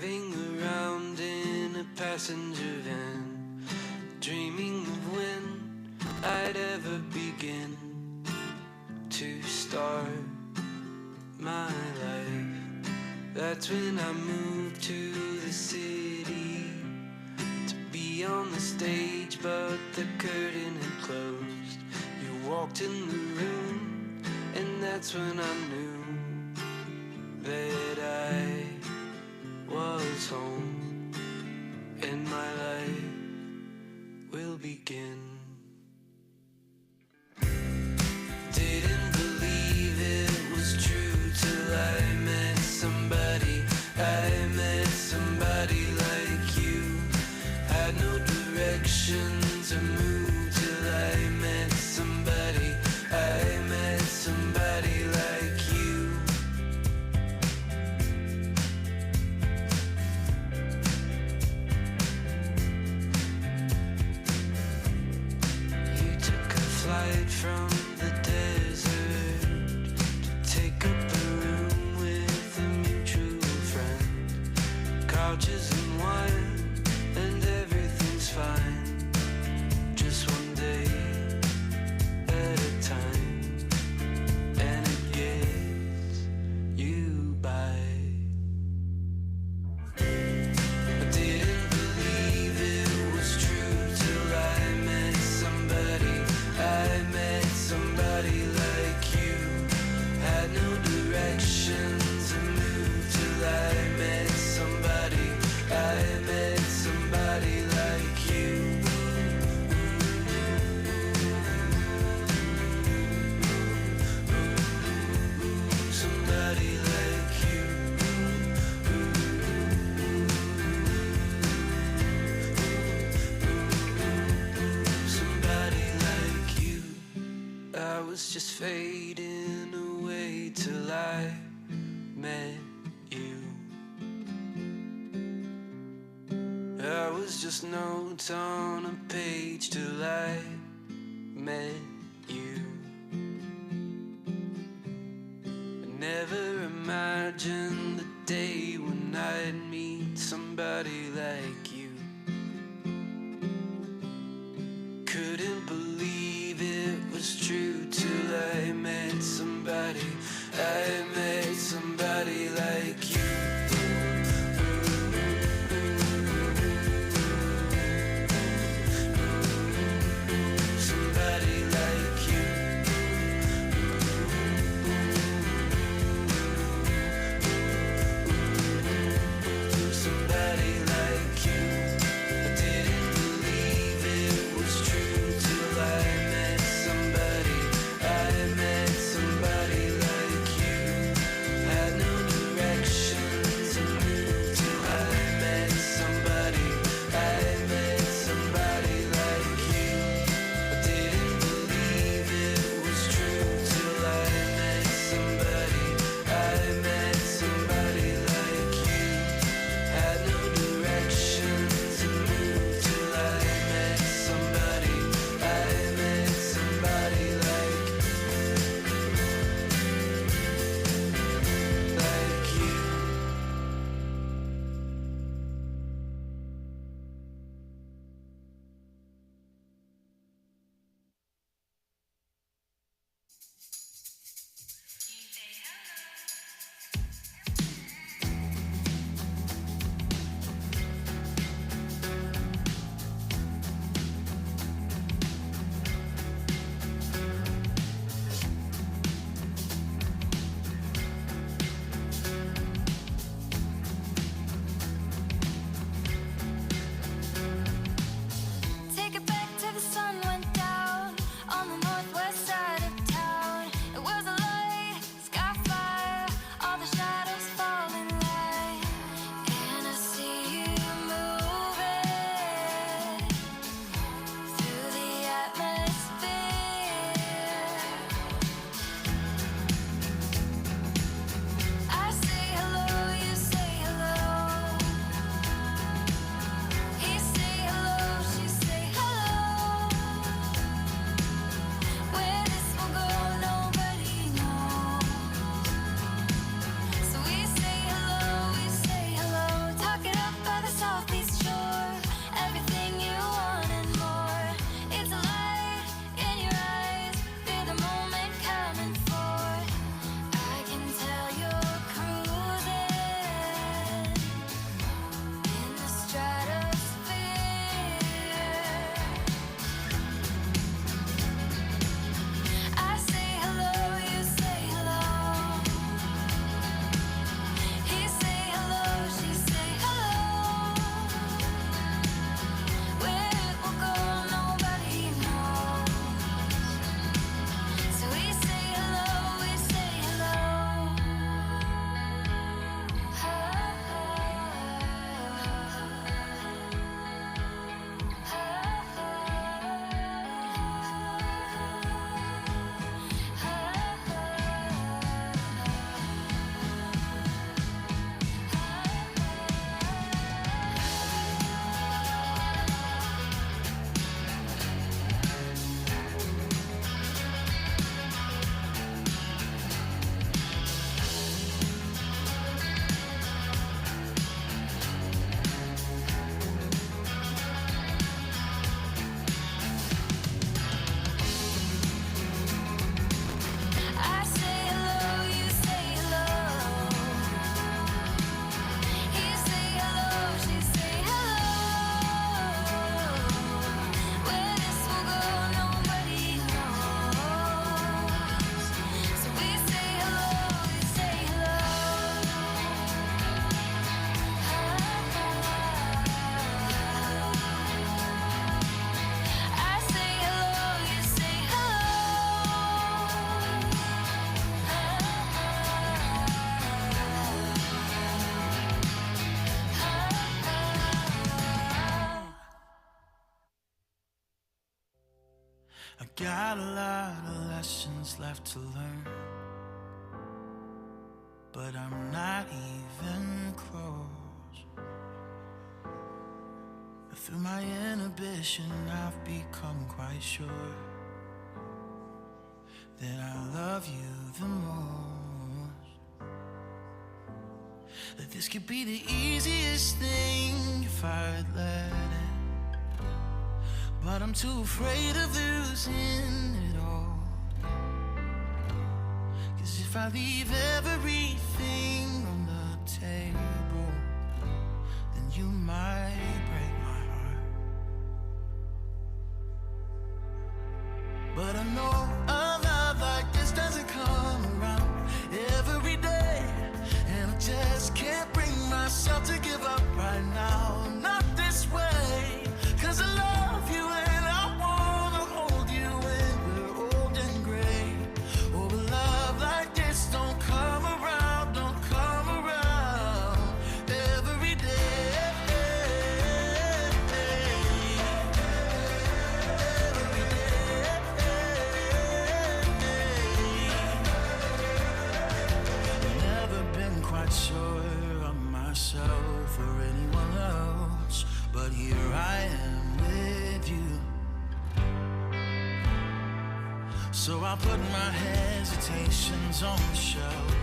Driving around in a passenger van, dreaming of when I'd ever begin to start my life. That's when I moved to the city to be on the stage, but the curtain had closed. You walked in the room, and that's when I knew that I was home, and my life will begin. Didn't believe it was true till I met somebody. I met somebody like you. Had no direction to move till I met somebody. I met somebody like you. You took a flight from the desert to take up a room with a mutual friend. Couches and wine and everything's fine. Just one day at a time, and it gets you by. I didn't believe it was true till I met somebody. I met somebody like you. Had no direction to move till I met somebody. I met somebody like you. Somebody like you. Somebody like you. I was just fading away till I met you. I was just notes on a page till I met you. I never imagined the day when I'd meet somebody like you. Couldn't believe it was true till I met somebody. I met somebody like you. Somebody like you. Somebody like you. I got a lot of lessons left to learn, but I'm not even close. Through my inhibition, I've become quite sure that I love you the most. That this could be the easiest thing if I'd let it, but I'm too afraid of losing it all. 'Cause if I leave everything on the table, then you might break my heart. But I know a love like this doesn't come around every day, and I just can't bring myself to give up right now. Not this way, 'cause I love you and I wanna hold you when we're old and gray. Oh, a love like this don't come around, don't come around every day. Every day. Never been quite sure of myself or anyone else, but here I am with you. So I put my hesitations on the shelf,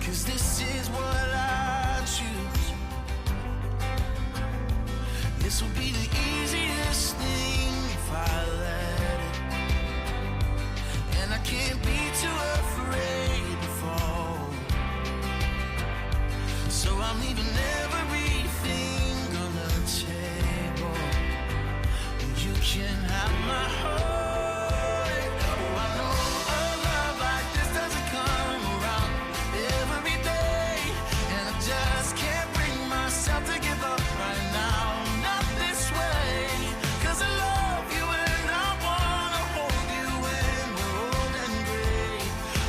'cause this is what I choose. This will be the easiest thing if I let it, and I can't be too afraid to fall. So I'm leaving everything on the table. You can have my heart. Oh, I know a love like this doesn't come around every day, and I just can't bring myself to give up right now. Not this way, 'cause I love you and I wanna hold you when we're old and gray.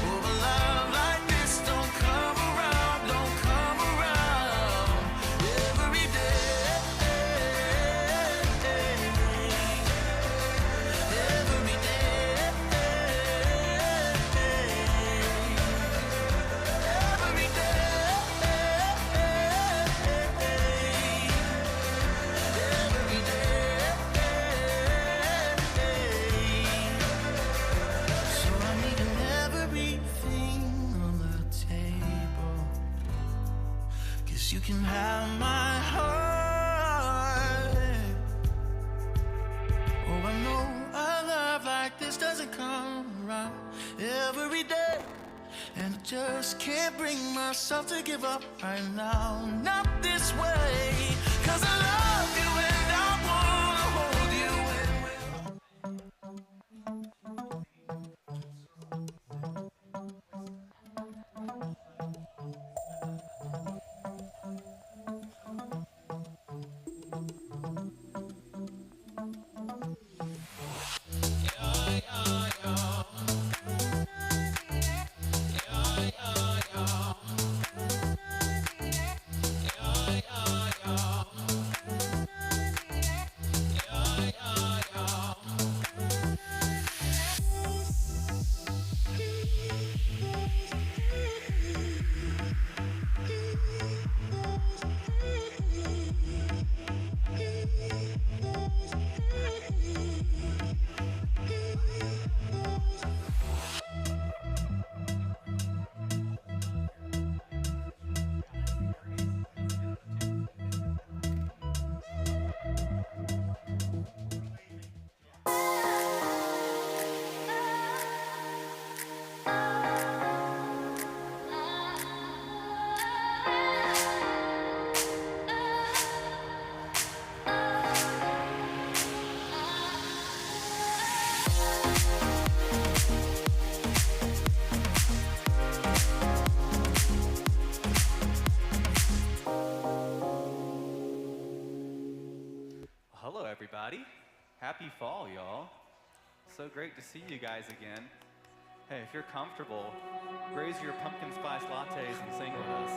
Oh, a love like this don't come around, don't come around every day. Every day. Every day. Every day. So I'm leaving everything on the table, 'cause you can have my heart. Oh, I know a love like this doesn't come around every day, and I just can't bring myself to give up right now. Not this way, 'cause I love you and I wanna hold you when we're Hello, everybody. Happy fall, y'all. So great to see you guys again. Hey, if you're comfortable, raise your pumpkin spice lattes and sing with us.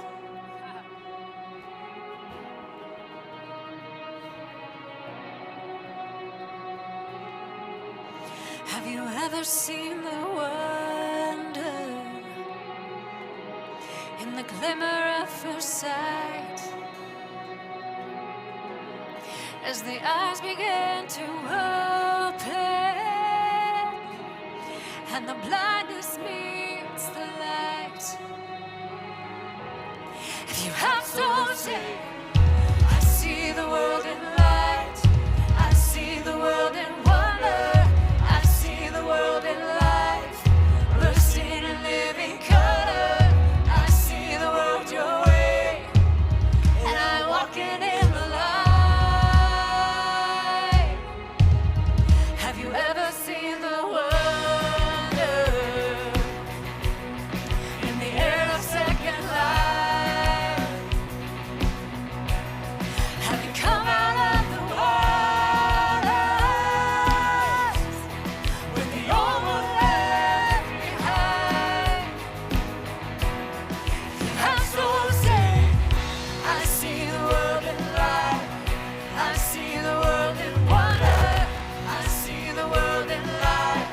ever seen the wonder in the glimmer of first sight? As the eyes began to open and the blindness meets the light. If you have so say, I see the world in light, I see the world in wonder, I see the world in life, bursting in living color. I see the world your way, and I'm walking in the light. Have you ever seen the wonder in the air of second life? Have you come out of the waters with the old one left behind? You have so say, I see the world in light, I see the world in wonder, I see the world in light,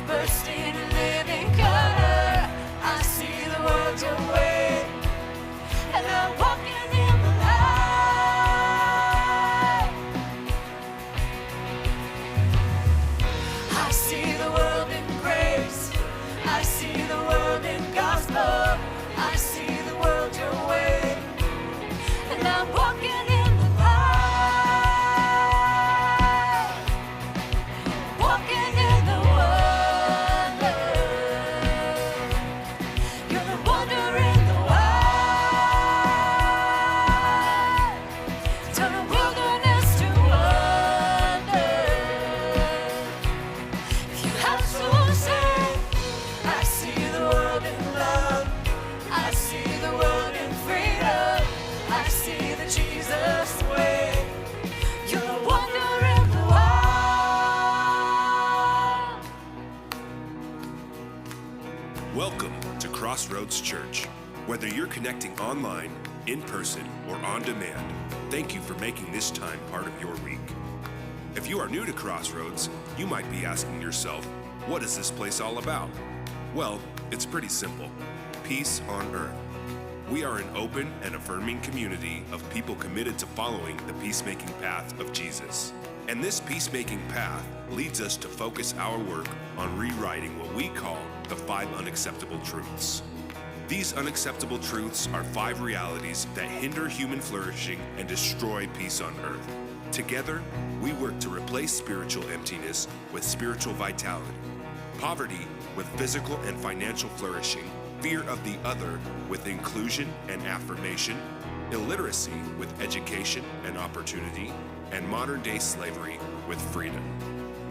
bursting in living color. I see the world your way, and I'm walking in the light. I see the world in grace, I see the world in gospel, I see the world your way, and I'm walking in the light, walking in the wonder. You're the wonder in the wild, turn a wilderness to wonder. If you have so say, I see the world in love, I see the world in freedom, I see the Jesus way. You're the wonder in the wild. Welcome to Crossroads Church. Whether you're connecting online, in person, or on demand, thank you for making this time part of your week. If you are new to Crossroads, you might be asking yourself, what is this place all about? Well, it's pretty simple. Peace on earth. We are an open and affirming community of people committed to following the peacemaking path of Jesus. And this peacemaking path leads us to focus our work on rewriting what we call the 5 unacceptable truths. These unacceptable truths are 5 realities that hinder human flourishing and destroy peace on earth. Together, we work to replace spiritual emptiness with spiritual vitality, poverty with physical and financial flourishing, fear of the other with inclusion and affirmation, illiteracy with education and opportunity, and modern-day slavery with freedom.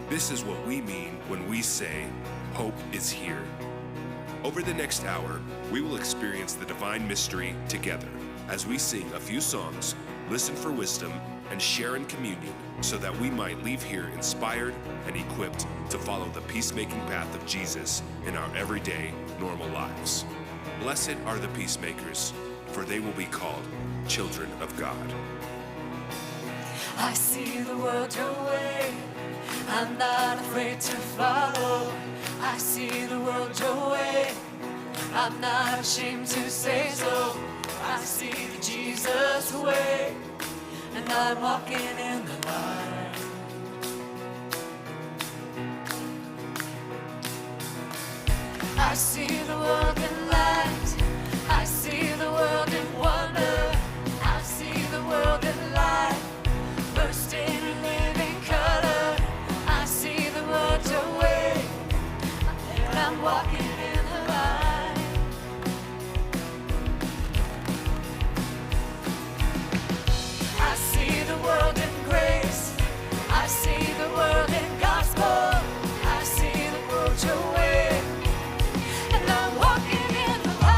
This is what we mean when we say, hope is here. Over the next hour, we will experience the divine mystery together as we sing a few songs, listen for wisdom, and share in communion so that we might leave here inspired and equipped to follow the peacemaking path of Jesus in our everyday, normal lives. Blessed are the peacemakers, for they will be called children of God. I see the world your way, I'm not afraid to follow. I see the world your way, I'm not ashamed to say so. I see the Jesus way, and I'm walking in the light. I see the world in light, I see the world in wonder, I see the world in light, bursting in living color. I see the world your way, and I'm walking in the light. I see the world in grace, I see the world in gospel, I see the world your way, and I'm walking in the light.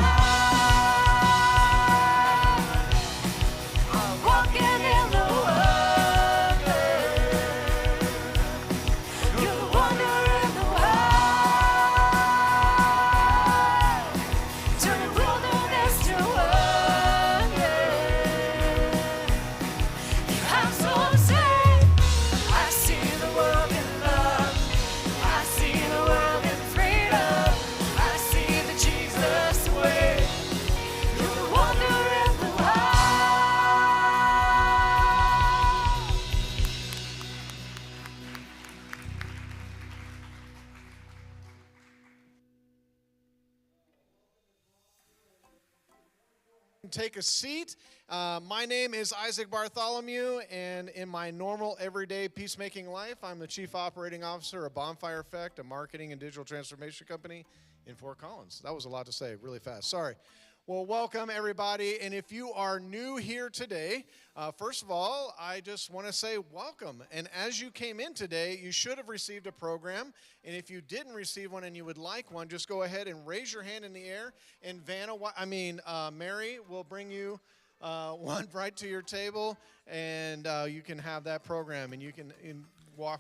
Take a seat. My name is Isaac Bartholomew, and in my normal everyday peacemaking life, I'm the Chief Operating Officer of Bonfire Effect, a marketing and digital transformation company in Fort Collins. That was a lot to say really fast. Sorry. Well, welcome everybody, and if you are new here today, first of all, I just want to say welcome. And as you came in today, you should have received a program, and if you didn't receive one and you would like one, just go ahead and raise your hand in the air, and Mary will bring you one right to your table, and you can have that program, and you can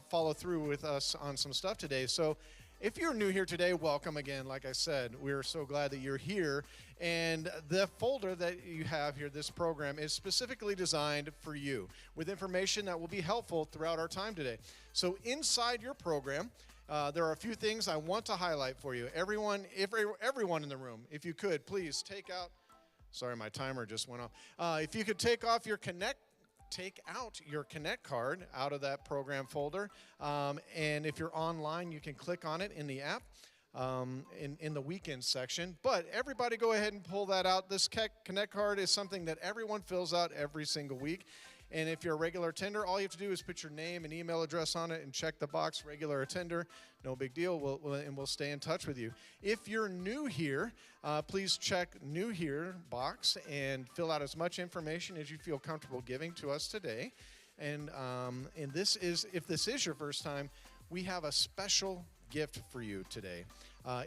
follow through with us on some stuff today. So if you're new here today, welcome again. Like I said, we're so glad that you're here. And the folder that you have here, this program, is specifically designed for you with information that will be helpful throughout our time today. So inside your program, there are a few things I want to highlight for you. Everyone in the room, if you could, please take out, sorry, my timer just went off. If you could take out your Connect card out of that program folder. And if you're online, you can click on it in the app in the weekend section. But everybody go ahead and pull that out. This Connect card is something that everyone fills out every single week. And if you're a regular attender, all you have to do is put your name and email address on it and check the box, regular attender. No big deal, we'll stay in touch with you. If you're new here, please check new here box and fill out as much information as you feel comfortable giving to us today. And if this is your first time, we have a special gift for you today.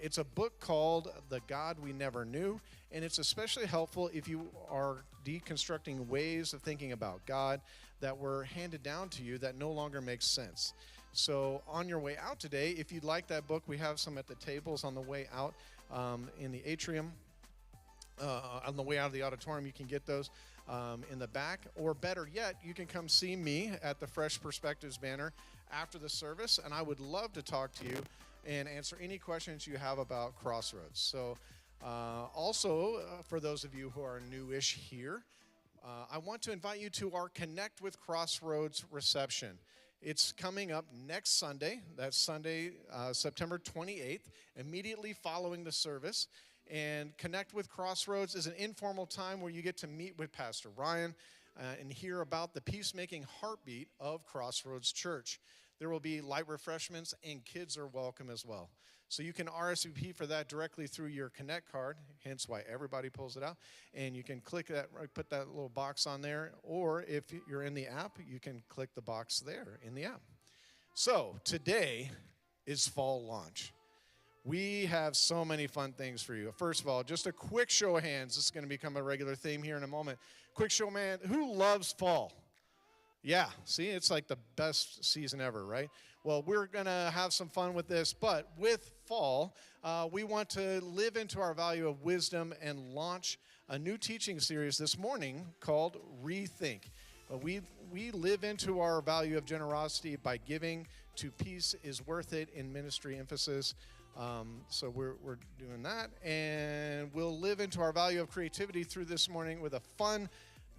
It's a book called The God We Never Knew, and it's especially helpful if you are deconstructing ways of thinking about God that were handed down to you that no longer make sense. So on your way out today, if you'd like that book, we have some at the tables on the way out in the atrium. On the way out of the auditorium, you can get those in the back. Or better yet, you can come see me at the Fresh Perspectives banner after the service, and I would love to talk to you and answer any questions you have about Crossroads. So also, for those of you who are newish here, I want to invite you to our Connect with Crossroads reception. It's coming up next Sunday. That's Sunday, September 28th, immediately following the service. And Connect with Crossroads is an informal time where you get to meet with Pastor Ryan and hear about the peacemaking heartbeat of Crossroads Church. There will be light refreshments, and kids are welcome as well. So you can RSVP for that directly through your Connect card, hence why everybody pulls it out. And you can click that, put that little box on there, or if you're in the app, you can click the box there in the app. So today is fall launch. We have so many fun things for you. First of all, just a quick show of hands. This is going to become a regular theme here in a moment. Quick show of hands. Who loves fall? Yeah, see, it's like the best season ever, right? Well, we're going to have some fun with this, but with fall, we want to live into our value of wisdom and launch a new teaching series this morning called Rethink. We live into our value of generosity by giving to Peace is Worth It in ministry emphasis. So we're doing that, and we'll live into our value of creativity through this morning with a fun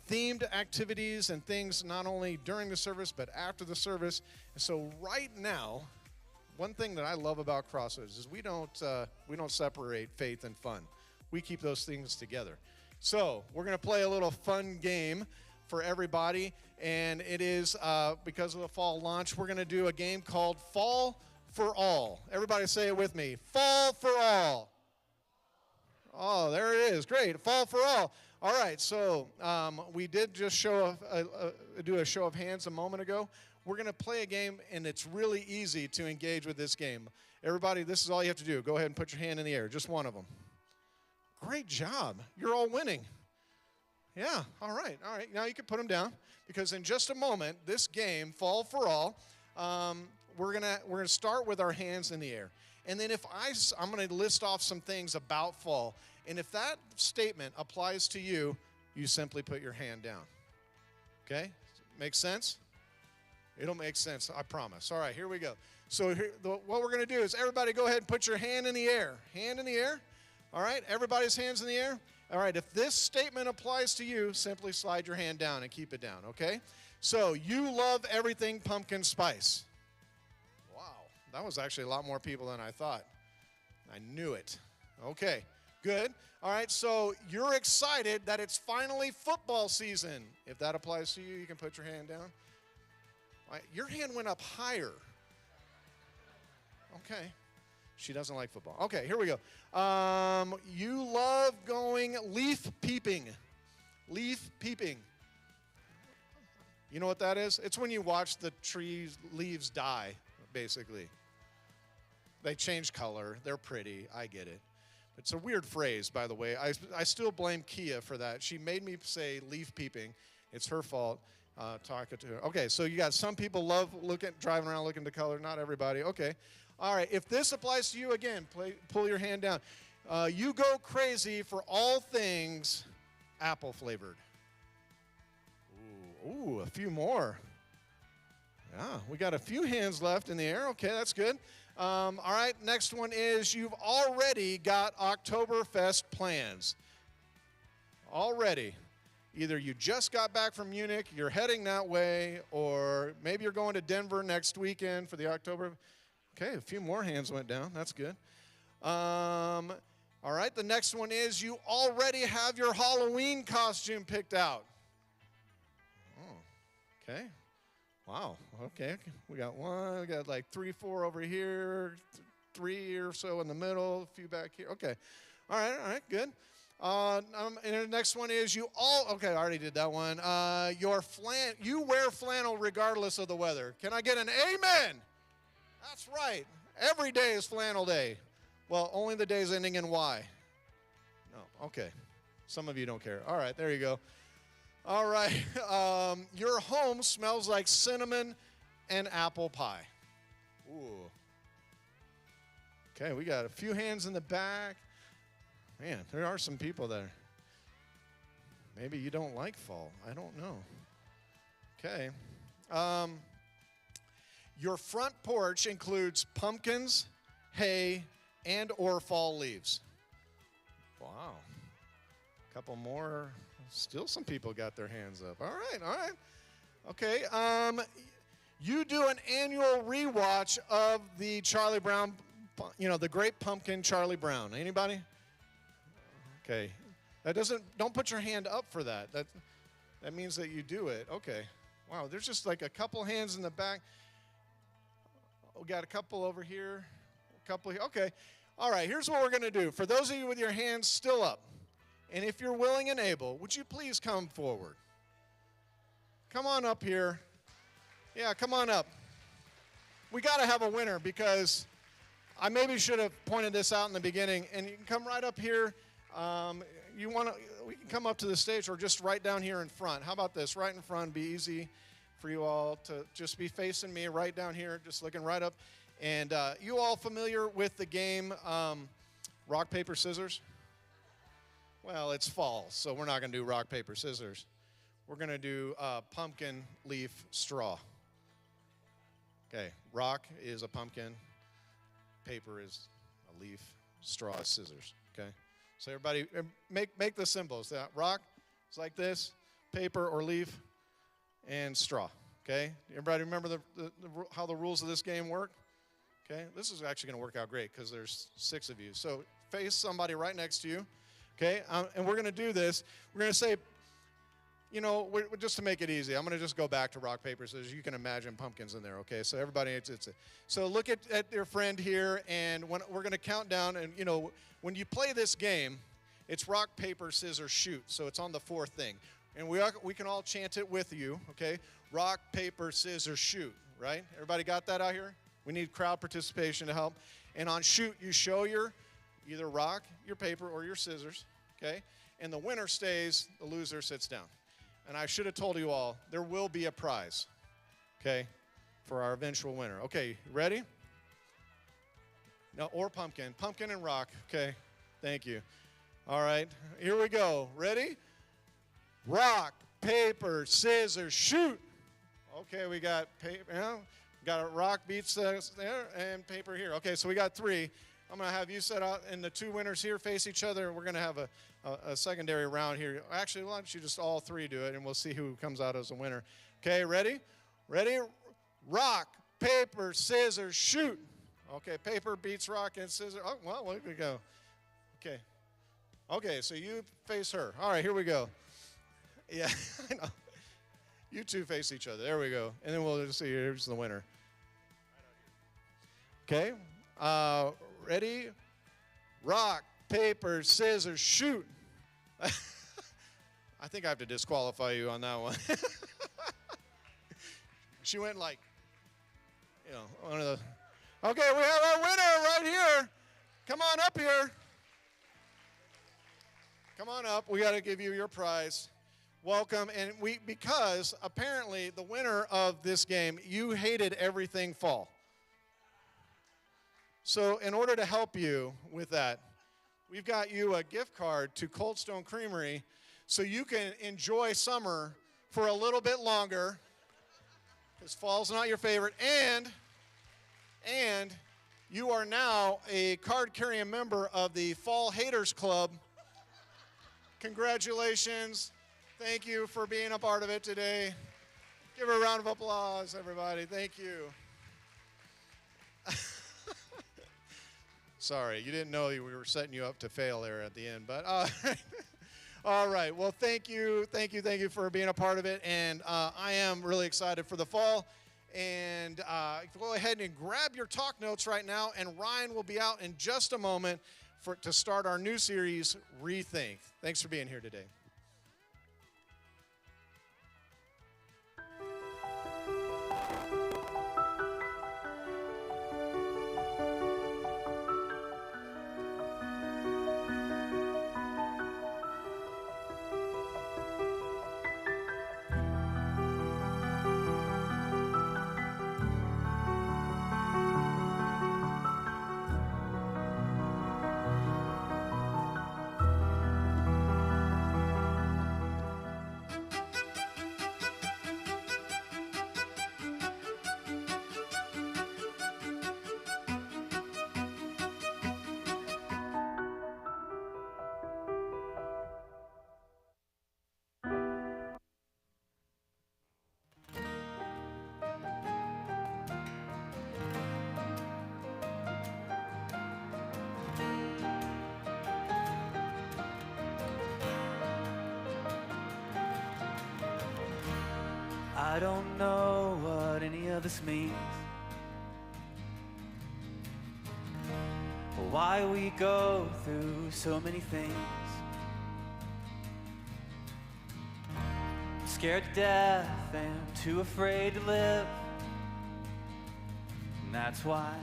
themed activities and things not only during the service but after the service. And so right now, one thing that I love about Crossroads is we don't separate faith and fun. We keep those things together. So we're going to play a little fun game for everybody, and it is because of the fall launch, we're going to do a game called Fall for All. Everybody say it with me. Fall for all. Oh, there it is. Great. Fall for all. All right, so we did just do a show of hands a moment ago. We're going to play a game, and it's really easy to engage with this game. Everybody, this is all you have to do. Go ahead and put your hand in the air, just one of them. Great job. You're all winning. Yeah, all right. Now you can put them down, because in just a moment, this game, Fall for All, we're gonna start with our hands in the air. And then I'm going to list off some things about fall. And if that statement applies to you, you simply put your hand down. Okay? Make sense? It'll make sense, I promise. All right, here we go. So what we're going to do is everybody go ahead and put your hand in the air. Hand in the air. All right, everybody's hands in the air. All right, if this statement applies to you, simply slide your hand down and keep it down, okay? So you love everything pumpkin spice. Wow, that was actually a lot more people than I thought. I knew it. Okay, good. All right, so you're excited that it's finally football season. If that applies to you, you can put your hand down. All right, your hand went up higher. Okay. She doesn't like football. Okay, here we go. You love going leaf peeping. Leaf peeping. You know what that is? It's when you watch the trees' leaves die, basically. They change color. They're pretty. I get it. It's a weird phrase, by the way. I still blame Kia for that. She made me say leaf peeping. It's her fault. Talking to her. Okay, so you got some people love driving around looking at the color. Not everybody. Okay. All right. If this applies to you, again, pull your hand down. You go crazy for all things apple flavored. Ooh, a few more. Yeah, we got a few hands left in the air. Okay, that's good. All right, next one is you've already got Oktoberfest plans. Already. Either you just got back from Munich, you're heading that way, or maybe you're going to Denver next weekend for the October. Okay, a few more hands went down. That's good. All right, the next one is you already have your Halloween costume picked out. Oh, okay. Wow, okay. We got one, we got like 3, 4 over here, 3 or so in the middle, a few back here. Okay. All right, good. And the next one is okay, I already did that one. You wear flannel regardless of the weather. Can I get an amen? That's right. Every day is flannel day. Well, only the days ending in Y. No, okay. Some of you don't care. All right, there you go. All right. Your home smells like cinnamon and apple pie. Ooh. Okay, we got a few hands in the back. Man, there are some people there. Maybe you don't like fall. I don't know. Okay. Your front porch includes pumpkins, hay, and or fall leaves. Wow. A couple more. Still some people got their hands up. All right. Okay. You do an annual rewatch of the Charlie Brown, the Great Pumpkin Charlie Brown. Anybody? Okay. Don't put your hand up for that. That means that you do it. Okay. Wow, there's just like a couple hands in the back. We got a couple over here. A couple here. Okay. All right, here's what we're going to do. For those of you with your hands still up, and if you're willing and able, would you please come forward? Come on up here. Yeah, come on up. We got to have a winner because I maybe should have pointed this out in the beginning. And you can come right up here. We can come up to the stage or just right down here in front. How about this? Right in front. Be easy for you all to just be facing me right down here, just looking right up. And you all familiar with the game rock, paper, scissors? Well, it's fall, so we're not going to do rock, paper, scissors. We're going to do pumpkin, leaf, straw. Okay, rock is a pumpkin, paper is a leaf, straw is scissors, okay? So everybody, make the symbols. Rock is like this, paper or leaf, and straw, okay? Everybody remember how the rules of this game work? Okay, this is actually going to work out great because there's 6 of you. So face somebody right next to you, okay? And we're going to do this. We're going to say, just to make it easy, I'm going to just go back to rock, paper, scissors. You can imagine pumpkins in there, okay? So everybody, it's so look at your friend here, and when we're going to count down, and, when you play this game, it's rock, paper, scissors, shoot. So it's on the 4th thing. And we can all chant it with you, okay? Rock, paper, scissors, shoot, right? Everybody got that out here? We need crowd participation to help. And on shoot, you show your either rock, your paper, or your scissors, okay? And the winner stays, the loser sits down. And I should have told you all, there will be a prize, okay, for our eventual winner. Okay, ready? No, or pumpkin. Pumpkin and rock, okay? Thank you. All right, here we go. Ready? Rock, paper, scissors, shoot. Okay, we got paper. Got a rock beats there and paper here. Okay, so we got 3. I'm going to have you set out, and the 2 winners here face each other. We're going to have a secondary round here. Actually, why don't you just all 3 do it, and we'll see who comes out as a winner. Okay, ready? Ready? Rock, paper, scissors, shoot. Okay, paper beats rock and scissors. Oh, well, there we go. Okay. Okay, so you face her. All right, here we go. Yeah, I know. You two face each other. There we go. And then we'll just see here's the winner. Okay. Ready? Rock, paper, scissors, shoot. I think I have to disqualify you on that one. She went like, one of the. Okay, we have our winner right here. Come on up here. Come on up. We got to give you your prize. Welcome. And because apparently the winner of this game, you hated everything fall. So in order to help you with that, we've got you a gift card to Cold Stone Creamery so you can enjoy summer for a little bit longer because fall's not your favorite. And you are now a card-carrying member of the Fall Haters Club. Congratulations. Thank you for being a part of it today. Give her a round of applause, everybody. Thank you. Sorry, you didn't know we were setting you up to fail there at the end, but all right. Well, thank you for being a part of it, and I am really excited for the fall. And go ahead and grab your talk notes right now, and Ryan will be out in just a moment to start our new series, Rethink. Thanks for being here today. I don't know what any of this means, or why we go through so many things. I'm scared to death and too afraid to live, and that's why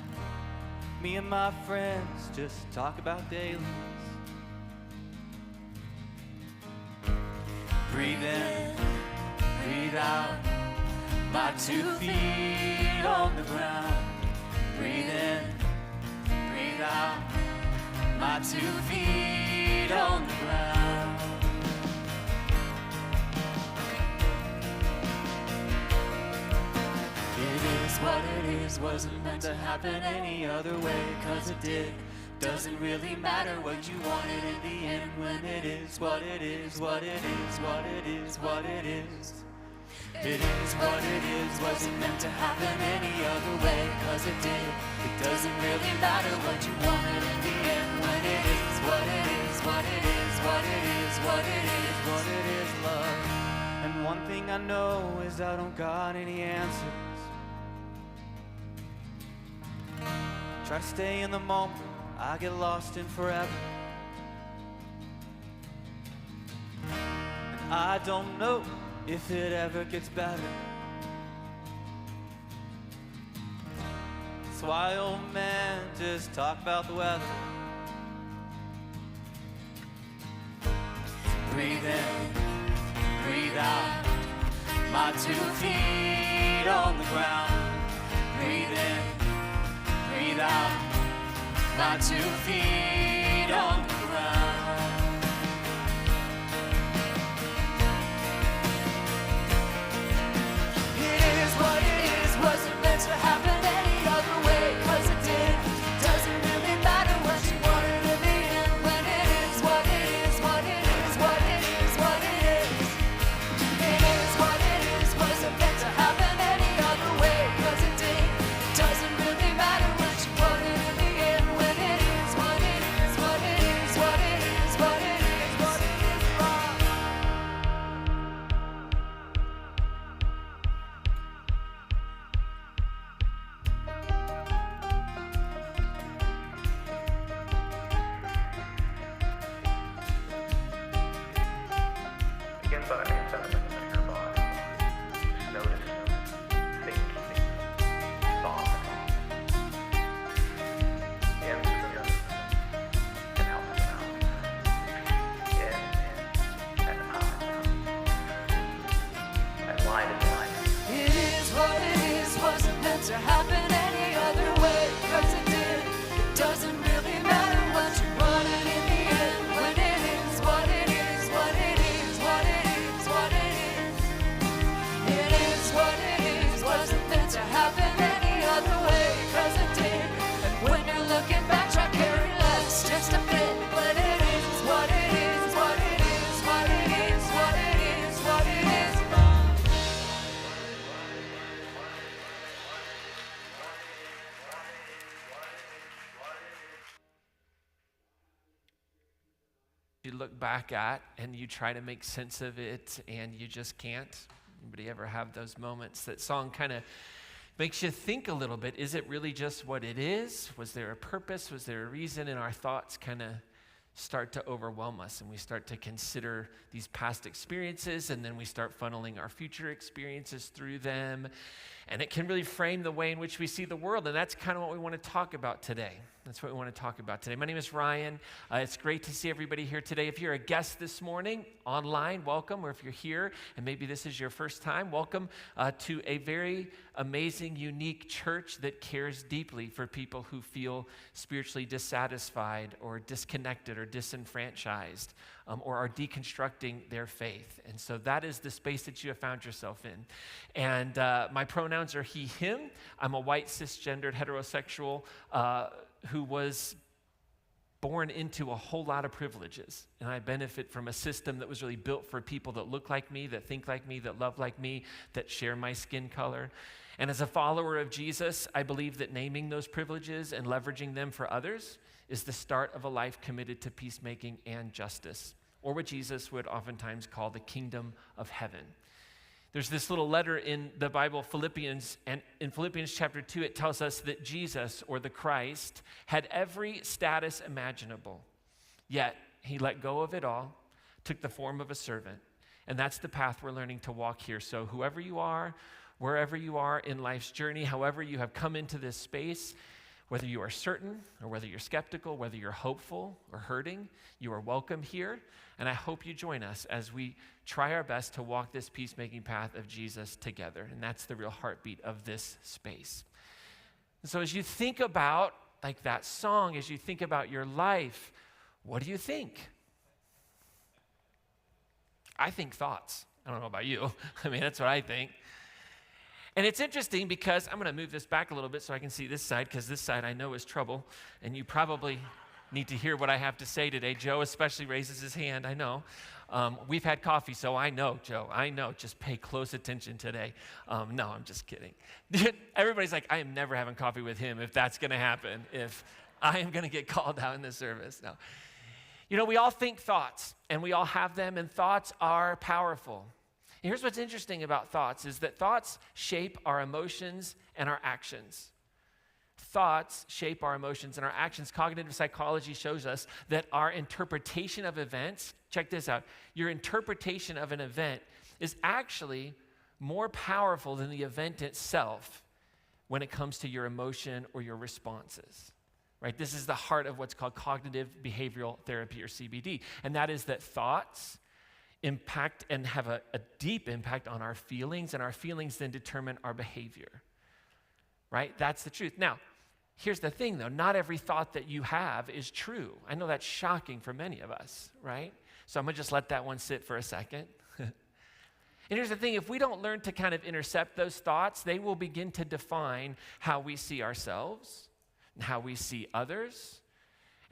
me and my friends just talk about dailies. Breathe in, breathe out, my 2 feet on the ground. Breathe in, breathe out, my 2 feet on the ground. It is what it is, wasn't meant to happen any other way, 'cause it did. Doesn't really matter what you wanted in the end, when it is what it is, what it is, what it is, what it is. It is what it is, wasn't meant to happen any other way, 'cause it did. It doesn't really matter what you wanted in the end, when it is what it is, what it is, what it is, what it is, what it is, love. And one thing I know is I don't got any answers. Try to stay in the moment, I get lost in forever. And I don't know if it ever gets better. That's why old men just talk about the weather. Breathe in, breathe out, my 2 feet on the ground. Breathe in, breathe out, my 2 feet on the ground. It is what it is, wasn't meant to happen any other way, 'cause it did. Doesn't really matter what you wanted in the end, when it is what it is, what it is, what it is, what it is. It is what it is, wasn't meant to happen any other way, 'cause it did. Doesn't really matter what you wanted in the end, when it is what it is, what it is, look back at and you try to make sense of it and you just can't? Anybody ever have those moments? That song kind of makes you think a little bit. Is it really just what it is? Was there a purpose? Was there a reason? And our thoughts kind of start to overwhelm us, and we start to consider these past experiences, and then we start funneling our future experiences through them. And it can really frame the way in which we see the world, and that's kind of what we want to talk about today. That's what we want to talk about today. My name is Ryan. It's great to see everybody here today. If you're a guest this morning online, welcome. Or if you're here and maybe this is your first time, welcome to a very amazing, unique church that cares deeply for people who feel spiritually dissatisfied or disconnected or disenfranchised or are deconstructing their faith. And so that is the space that you have found yourself in. And my pronouns are he, him. I'm a white, cisgendered, heterosexual who was born into a whole lot of privileges. And I benefit from a system that was really built for people that look like me, that think like me, that love like me, that share my skin color. And as a follower of Jesus, I believe that naming those privileges and leveraging them for others is the start of a life committed to peacemaking and justice, or what Jesus would oftentimes call the kingdom of heaven. There's this little letter in the Bible, Philippians, and in Philippians chapter 2, it tells us that Jesus, or the Christ, had every status imaginable, yet he let go of it all, took the form of a servant, and that's the path we're learning to walk here. So whoever you are, wherever you are in life's journey, however you have come into this space, whether you are certain or whether you're skeptical, whether you're hopeful or hurting, you are welcome here. And I hope you join us as we try our best to walk this peacemaking path of Jesus together. And that's the real heartbeat of this space. And so as you think about, like that song, as you think about your life, what do you think? I think thoughts. I don't know about you. I mean, that's what I think. And it's interesting because I'm going to move this back a little bit so I can see this side, because this side I know is trouble, and you probably need to hear what I have to say today. Joe especially raises his hand, I know. We've had coffee, so I know, Joe, I know. Just pay close attention today. No, I'm just kidding. Everybody's like, I am never having coffee with him if that's going to happen, if I am going to get called out in this service. No. You know, we all think thoughts, and we all have them, and thoughts are powerful. Here's what's interesting about thoughts is that thoughts shape our emotions and our actions. Thoughts shape our emotions and our actions. Cognitive psychology shows us that our interpretation of events, check this out, your interpretation of an event is actually more powerful than the event itself when it comes to your emotion or your responses. Right? This is the heart of what's called cognitive behavioral therapy, or CBD. And that is that thoughts impact and have a deep impact on our feelings, and our feelings then determine our behavior, right? That's the truth. Now, here's the thing though, not every thought that you have is true. I know that's shocking for many of us, right? So I'm gonna just let that one sit for a second. And here's the thing, if we don't learn to kind of intercept those thoughts, they will begin to define how we see ourselves and how we see others,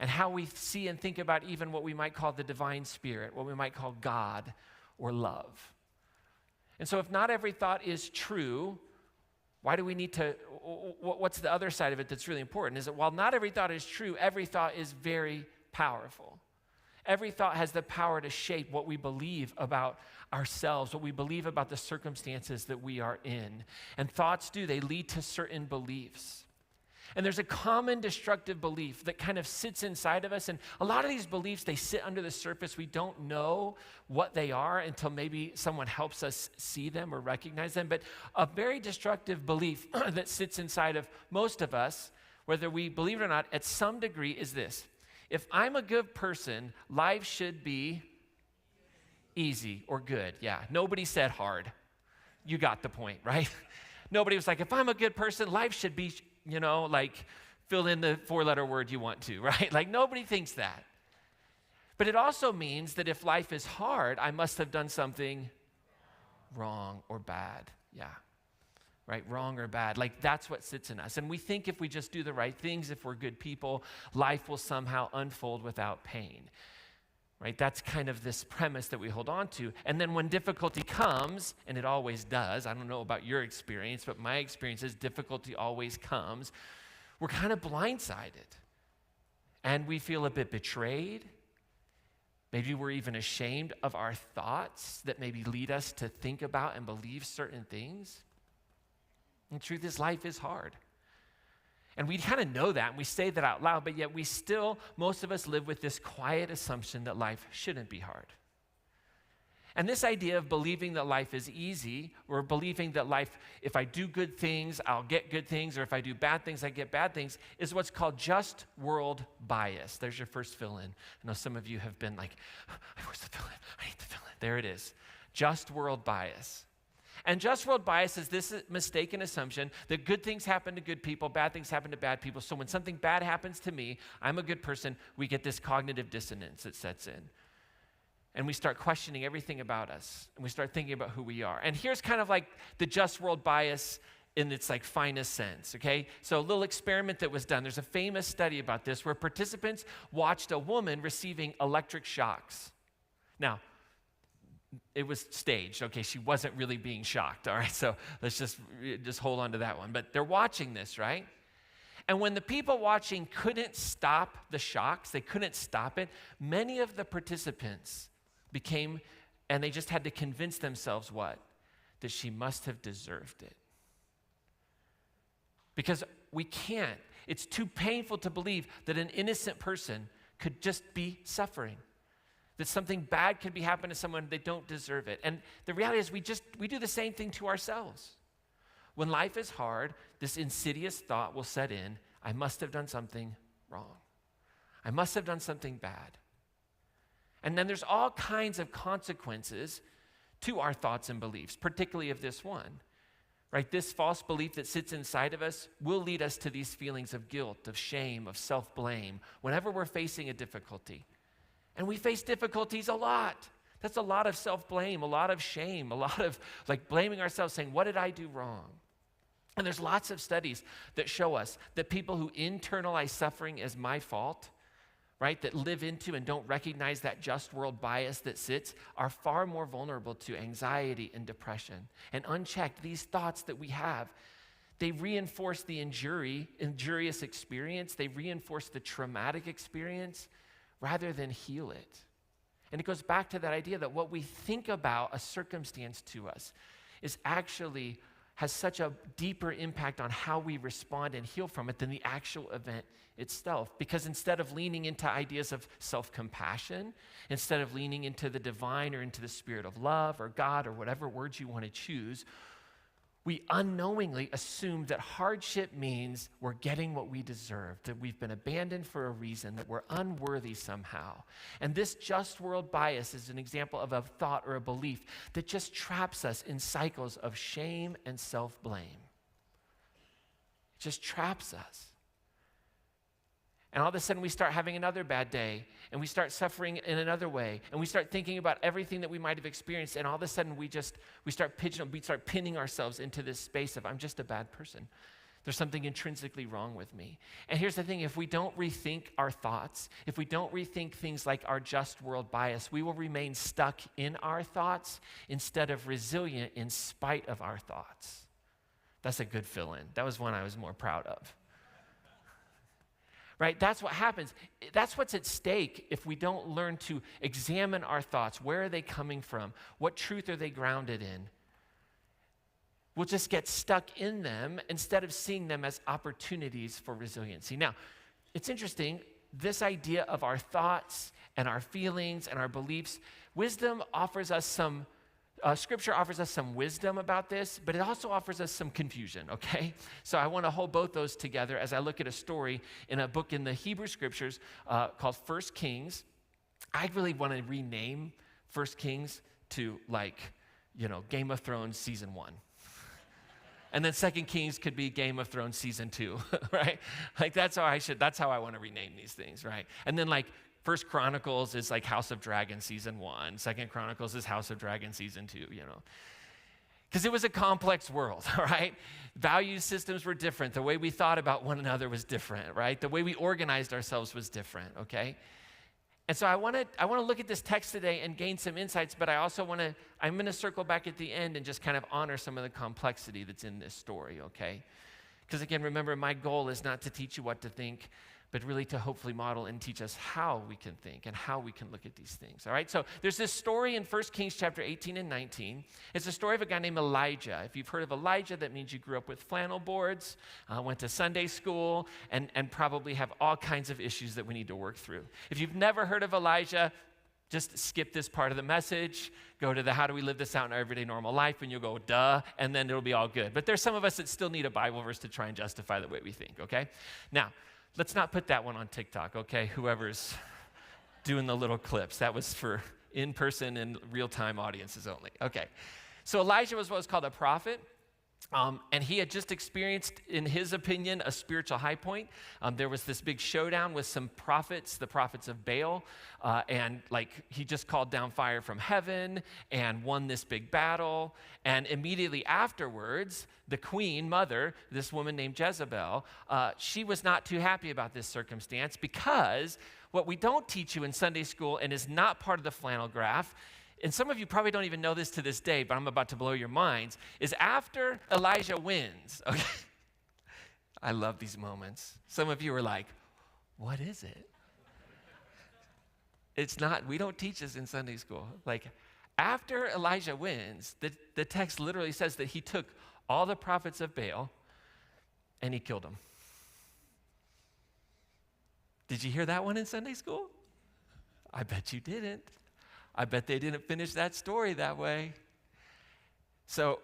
and how we see and think about even what we might call the divine spirit, what we might call God or love. And so if not every thought is true, why do we need to, what's the other side of it that's really important? Is that while not every thought is true, every thought is very powerful. Every thought has the power to shape what we believe about ourselves, what we believe about the circumstances that we are in. And thoughts they lead to certain beliefs. And there's a common destructive belief that kind of sits inside of us. And a lot of these beliefs, they sit under the surface. We don't know what they are until maybe someone helps us see them or recognize them. But a very destructive belief that sits inside of most of us, whether we believe it or not, at some degree is this. If I'm a good person, life should be easy or good. Yeah, nobody said hard. You got the point, right? Nobody was like, if I'm a good person, life should be, like fill in the 4-letter word you want to, right? Like nobody thinks that. But it also means that if life is hard, I must have done something wrong or bad. Yeah, right? Wrong or bad. Like that's what sits in us. And we think if we just do the right things, if we're good people, life will somehow unfold without pain. Right? That's kind of this premise that we hold on to. And then when difficulty comes, and it always does, I don't know about your experience, but my experience is difficulty always comes, we're kind of blindsided. And we feel a bit betrayed. Maybe we're even ashamed of our thoughts that maybe lead us to think about and believe certain things. And the truth is, life is hard. And we kind of know that, and we say that out loud, but yet we still, most of us live with this quiet assumption that life shouldn't be hard. And this idea of believing that life is easy, or believing that life, if I do good things, I'll get good things, or if I do bad things, I get bad things, is what's called just world bias. There's your first fill-in. I know some of you have been like, where's the fill-in? I need the fill-in. There it is. Just world bias. And just world bias is this mistaken assumption that good things happen to good people, bad things happen to bad people. So when something bad happens to me, I'm a good person, we get this cognitive dissonance that sets in. And we start questioning everything about us. And we start thinking about who we are. And here's kind of like the just world bias in its like finest sense, okay? So a little experiment that was done. There's a famous study about this where participants watched a woman receiving electric shocks. Now, it was staged, okay? She wasn't really being shocked, all right? So let's just hold on to that one. But they're watching this, right? And when the people watching couldn't stop the shocks, they couldn't stop it, many of the participants became, and they just had to convince themselves what? That she must have deserved it. Because we can't. It's too painful to believe that an innocent person could just be suffering. That something bad could be happening to someone, they don't deserve it. And the reality is we do the same thing to ourselves. When life is hard, this insidious thought will set in, I must have done something wrong. I must have done something bad. And then there's all kinds of consequences to our thoughts and beliefs, particularly of this one, right? This false belief that sits inside of us will lead us to these feelings of guilt, of shame, of self-blame, whenever we're facing a difficulty. And we face difficulties a lot. That's a lot of self-blame, a lot of shame, a lot of like blaming ourselves, saying, what did I do wrong? And there's lots of studies that show us that people who internalize suffering as my fault, right, that live into and don't recognize that just world bias that sits, are far more vulnerable to anxiety and depression. And unchecked, these thoughts that we have, they reinforce the injurious experience, they reinforce the traumatic experience rather than heal it. And it goes back to that idea that what we think about a circumstance to us is actually has such a deeper impact on how we respond and heal from it than the actual event itself. Because instead of leaning into ideas of self-compassion, instead of leaning into the divine or into the spirit of love or God or whatever words you want to choose, we unknowingly assume that hardship means we're getting what we deserve, that we've been abandoned for a reason, that we're unworthy somehow. And this just world bias is an example of a thought or a belief that just traps us in cycles of shame and self-blame. It just traps us. And all of a sudden we start having another bad day, and we start suffering in another way, and we start thinking about everything that we might have experienced, and all of a sudden we start pinning ourselves into this space of, I'm just a bad person. There's something intrinsically wrong with me. And here's the thing, if we don't rethink our thoughts, if we don't rethink things like our just world bias, we will remain stuck in our thoughts instead of resilient in spite of our thoughts. That's a good fill-in. That was one I was more proud of. Right? That's what happens. That's what's at stake if we don't learn to examine our thoughts. Where are they coming from? What truth are they grounded in? We'll just get stuck in them instead of seeing them as opportunities for resiliency. Now, it's interesting, this idea of our thoughts and our feelings and our beliefs, wisdom offers us some Scripture offers us some wisdom about this, but it also offers us some confusion, okay? So I want to hold both those together as I look at a story in a book in the Hebrew Scriptures called 1 Kings. I really want to rename 1 Kings to Game of Thrones Season 1. And then 2 Kings could be Game of Thrones Season 2, right? That's how I want to rename these things, right? And then 1 Chronicles is like House of Dragon Season 1. 2 Chronicles is House of Dragon Season 2, Because it was a complex world, all right? Value systems were different. The way we thought about one another was different, right? The way we organized ourselves was different, okay? And so I want to look at this text today and gain some insights, but I'm going to circle back at the end and just kind of honor some of the complexity that's in this story, okay? Because again, remember, my goal is not to teach you what to think. but really to hopefully model and teach us how we can think and how we can look at these things, all right? So there's this story in 1 Kings chapter 18 and 19. It's a story of a guy named Elijah. If you've heard of Elijah, that means you grew up with flannel boards, went to Sunday school, and probably have all kinds of issues that we need to work through. If you've never heard of Elijah, just skip this part of the message, go to the how do we live this out in our everyday normal life, and you'll go, duh, and then it'll be all good. But there's some of us that still need a Bible verse to try and justify the way we think, okay? Now, let's not put that one on TikTok, okay? Whoever's doing the little clips. That was for in-person and real-time audiences only. Okay. So Elijah was what was called a prophet. And he had just experienced, in his opinion, a spiritual high point. There was this big showdown with some prophets, the prophets of Baal, and he just called down fire from heaven and won this big battle. And immediately afterwards, the queen mother, this woman named Jezebel, she was not too happy about this circumstance, because what we don't teach you in Sunday school and is not part of the flannel graph, and some of you probably don't even know this to this day, but I'm about to blow your minds, is after Elijah wins, okay? I love these moments. Some of you are like, what is it? It's not, we don't teach this in Sunday school. Like, after Elijah wins, the text literally says that he took all the prophets of Baal and he killed them. Did you hear that one in Sunday school? I bet you didn't. I bet they didn't finish that story that way. So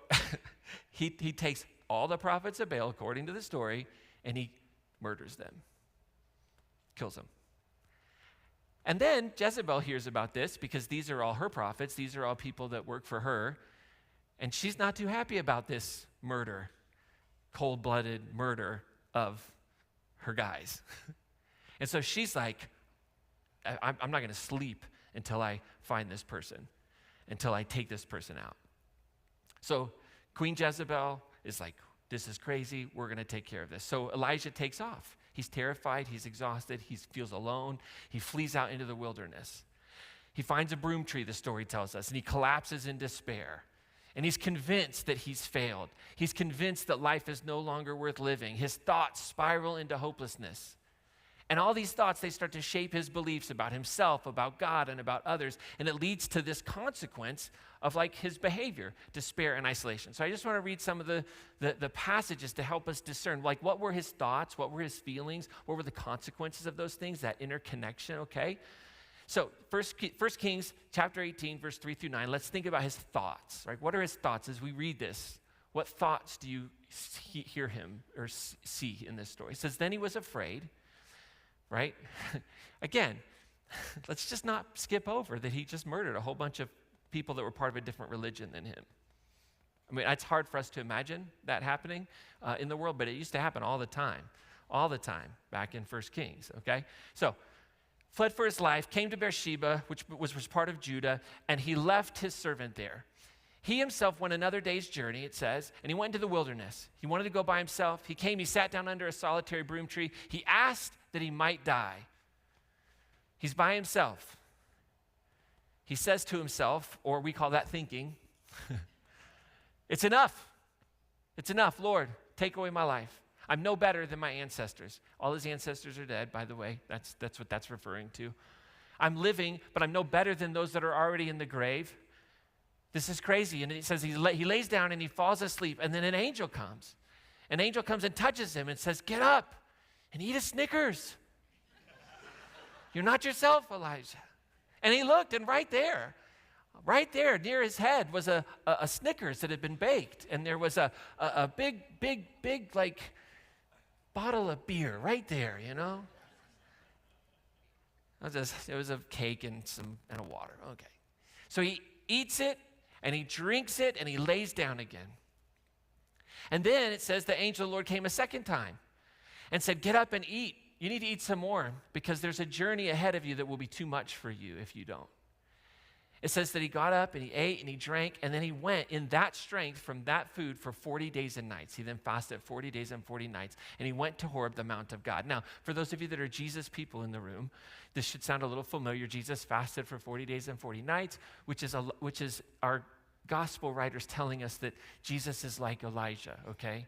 he takes all the prophets of Baal, according to the story, and he murders them, kills them. And then Jezebel hears about this, because these are all her prophets. These are all people that work for her. And she's not too happy about this murder, cold-blooded murder of her guys. And so she's like, I'm not going to sleep until I find this person, until I take this person out. So Queen Jezebel is like, this is crazy, we're going to take care of this. So Elijah takes off. He's terrified, he's exhausted, he feels alone. He flees out into the wilderness. He finds a broom tree, the story tells us, and he collapses in despair. And he's convinced that he's failed. He's convinced that life is no longer worth living. His thoughts spiral into hopelessness. And all these thoughts, they start to shape his beliefs about himself, about God, and about others. And it leads to this consequence of his behavior, despair and isolation. So I just want to read some of the passages to help us discern, what were his thoughts, what were his feelings, what were the consequences of those things, that interconnection, okay? So 1 Kings chapter 18, verse 3 through 9, let's think about his thoughts, right? What are his thoughts as we read this? What thoughts do you hear him or see in this story? It says, then he was afraid. Right? Again, let's just not skip over that he just murdered a whole bunch of people that were part of a different religion than him. I mean, it's hard for us to imagine that happening in the world, but it used to happen all the time back in 1 Kings, okay? So, fled for his life, came to Beersheba, which was part of Judah, and he left his servant there. He himself went another day's journey, it says, and he went into the wilderness. He wanted to go by himself. He came, he sat down under a solitary broom tree. He asked that he might die. He's by himself. He says to himself, or we call that thinking, it's enough. It's enough, Lord, take away my life. I'm no better than my ancestors. All his ancestors are dead, by the way. That's what that's referring to. I'm living, but I'm no better than those that are already in the grave. This is crazy. And it says he lays down and he falls asleep. And then an angel comes. An angel comes and touches him and says, get up and eat a Snickers. You're not yourself, Elijah. And he looked, and right there near his head was a Snickers that had been baked. And there was a big bottle of beer right there, you know. It was a cake and a water. Okay. So he eats it, and he drinks it, and he lays down again. And then it says the angel of the Lord came a second time and said, get up and eat. You need to eat some more, because there's a journey ahead of you that will be too much for you if you don't. It says that he got up and he ate and he drank, and then he went in that strength from that food for 40 days and nights. He then fasted 40 days and 40 nights, and he went to Horeb, the Mount of God. Now, for those of you that are Jesus people in the room, this should sound a little familiar. Jesus fasted for 40 days and 40 nights, which is our gospel writers telling us that Jesus is like Elijah, okay?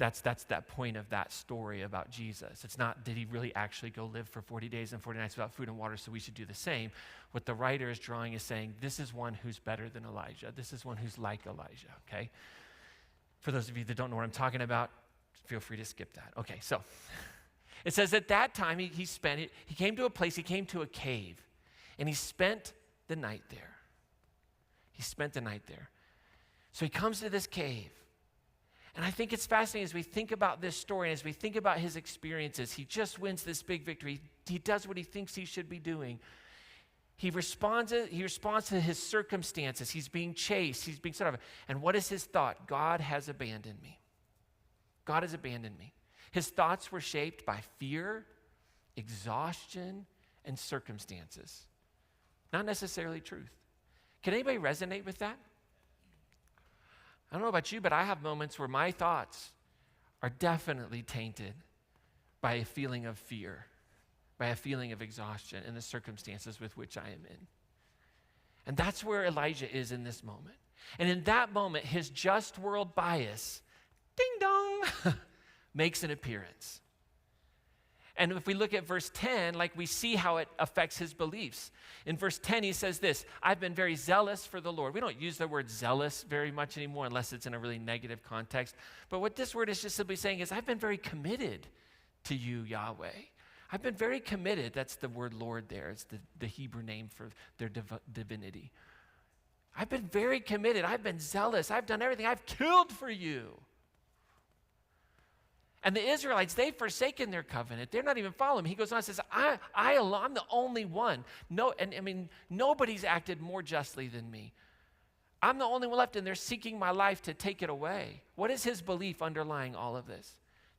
That's that point of that story about Jesus. It's not, did he really actually go live for 40 days and 40 nights without food and water, so we should do the same. What the writer is drawing is saying, this is one who's better than Elijah. This is one who's like Elijah, okay? For those of you that don't know what I'm talking about, feel free to skip that. Okay, so it says at that time he came to a place, he came to a cave, and he spent the night there. He spent the night there. So he comes to this cave. And I think it's fascinating as we think about this story, and as we think about his experiences. He just wins this big victory. He does what he thinks he should be doing. He responds to his circumstances. He's being chased. He's being sort of, and what is his thought? God has abandoned me. God has abandoned me. His thoughts were shaped by fear, exhaustion, and circumstances. Not necessarily truth. Can anybody resonate with that? I don't know about you, but I have moments where my thoughts are definitely tainted by a feeling of fear, by a feeling of exhaustion in the circumstances with which I am in. And that's where Elijah is in this moment. And in that moment, his just world bias, ding dong, makes an appearance. And if we look at verse 10, like we see how it affects his beliefs. In verse 10, he says this, I've been very zealous for the Lord. We don't use the word zealous very much anymore unless it's in a really negative context. But what this word is just simply saying is, I've been very committed to you, Yahweh. I've been very committed. That's the word Lord there. It's the Hebrew name for their divinity. I've been very committed. I've been zealous. I've done everything. I've killed for you. And the Israelites, they've forsaken their covenant. They're not even following him. He goes on and says, I'm the only one. Nobody's acted more justly than me. I'm the only one left, and they're seeking my life to take it away. What is his belief underlying all of this?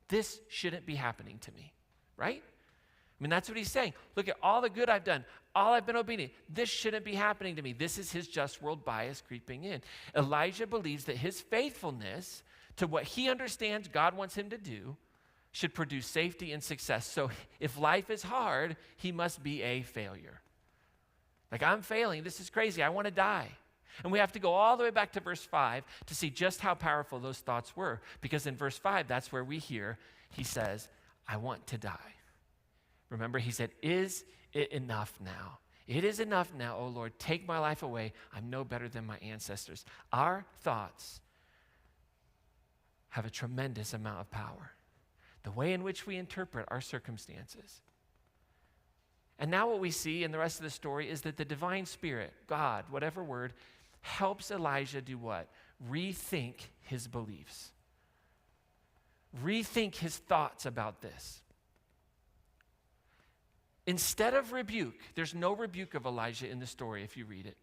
This shouldn't be happening to me, right? I mean, that's what he's saying. Look at all the good I've done, all I've been obedient. This shouldn't be happening to me. This is his just world bias creeping in. Elijah believes that his faithfulness to what he understands God wants him to do should produce safety and success. So if life is hard, he must be a failure. Like, I'm failing. This is crazy. I want to die. And we have to go all the way back to verse 5 to see just how powerful those thoughts were. Because in verse 5, that's where we hear, he says, I want to die. Remember, he said, is it enough now? It is enough now, O Lord. Take my life away. I'm no better than my ancestors. Our thoughts have a tremendous amount of power. The way in which we interpret our circumstances. And now what we see in the rest of the story is that the divine spirit, God, whatever word, helps Elijah do what? Rethink his beliefs. Rethink his thoughts about this. Instead of rebuke, there's no rebuke of Elijah in the story if you read it.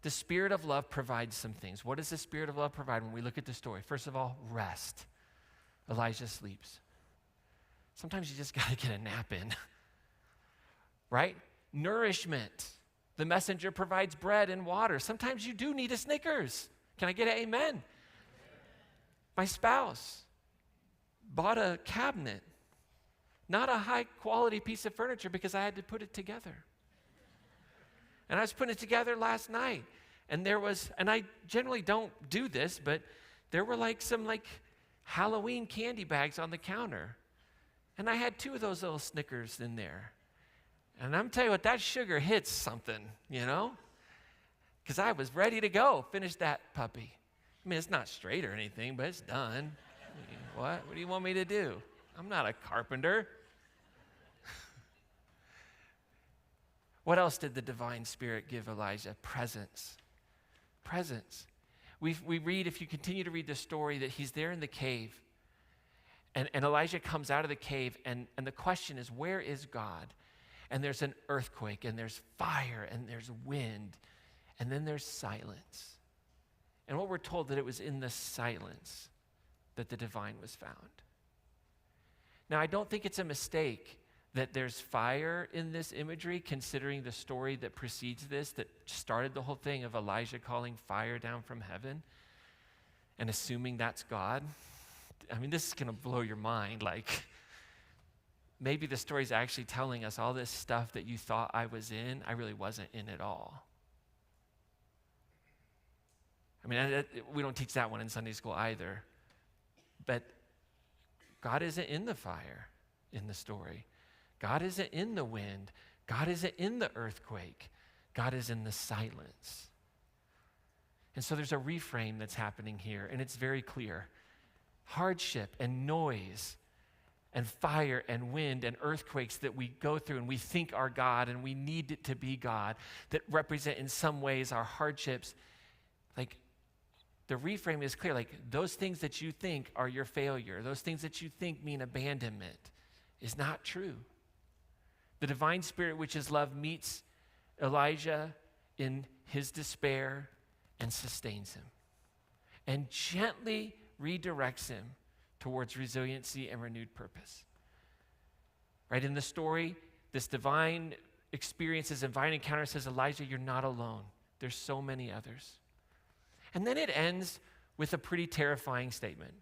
The Spirit of love provides some things. What does the Spirit of love provide when we look at the story? First of all, rest. Elijah sleeps. Sometimes you just got to get a nap in, right? Nourishment. The messenger provides bread and water. Sometimes you do need a Snickers. Can I get an amen? My spouse bought a cabinet, not a high quality piece of furniture because I had to put it together. And I was putting it together last night. And I generally don't do this, but there were some Halloween candy bags on the counter. And I had 2 of those little Snickers in there. And I'm telling you what, that sugar hits something, because I was ready to go, finish that puppy. I mean, it's not straight or anything, but it's done. I mean, what do you want me to do? I'm not a carpenter. What else did the divine spirit give Elijah? Presence. Presence. We read, if you continue to read the story, that he's there in the cave. And Elijah comes out of the cave, and the question is, where is God? And there's an earthquake, and there's fire, and there's wind, and then there's silence. And what we're told that it was in the silence that the divine was found. Now, I don't think it's a mistake that there's fire in this imagery, considering the story that precedes this, that started the whole thing of Elijah calling fire down from heaven and assuming that's God. I mean, this is going to blow your mind. Maybe the story's actually telling us all this stuff that you thought I was in, I really wasn't in at all. I mean, we don't teach that one in Sunday school either. But God isn't in the fire in the story. God isn't in the wind. God isn't in the earthquake. God is in the silence. And so there's a reframe that's happening here, and it's very clear. Hardship and noise and fire and wind and earthquakes that we go through and we think are God and we need it to be God, that represent in some ways our hardships. Like, the reframe is clear. Like, those things that you think are your failure, those things that you think mean abandonment, is not true. The divine spirit, which is love, meets Elijah in his despair and sustains him and gently redirects him towards resiliency and renewed purpose. Right, in the story, this divine experience, this divine encounter says, Elijah, you're not alone. There's so many others. And then it ends with a pretty terrifying statement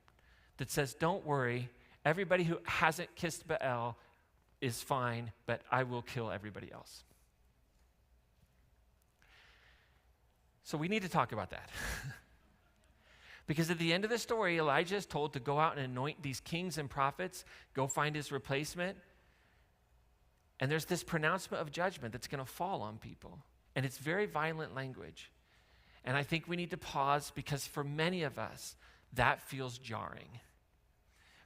that says, don't worry, everybody who hasn't kissed Baal is fine, but I will kill everybody else. So we need to talk about that. Because at the end of the story, Elijah is told to go out and anoint these kings and prophets, go find his replacement. And there's this pronouncement of judgment that's going to fall on people. And it's very violent language. And I think we need to pause, because for many of us, that feels jarring.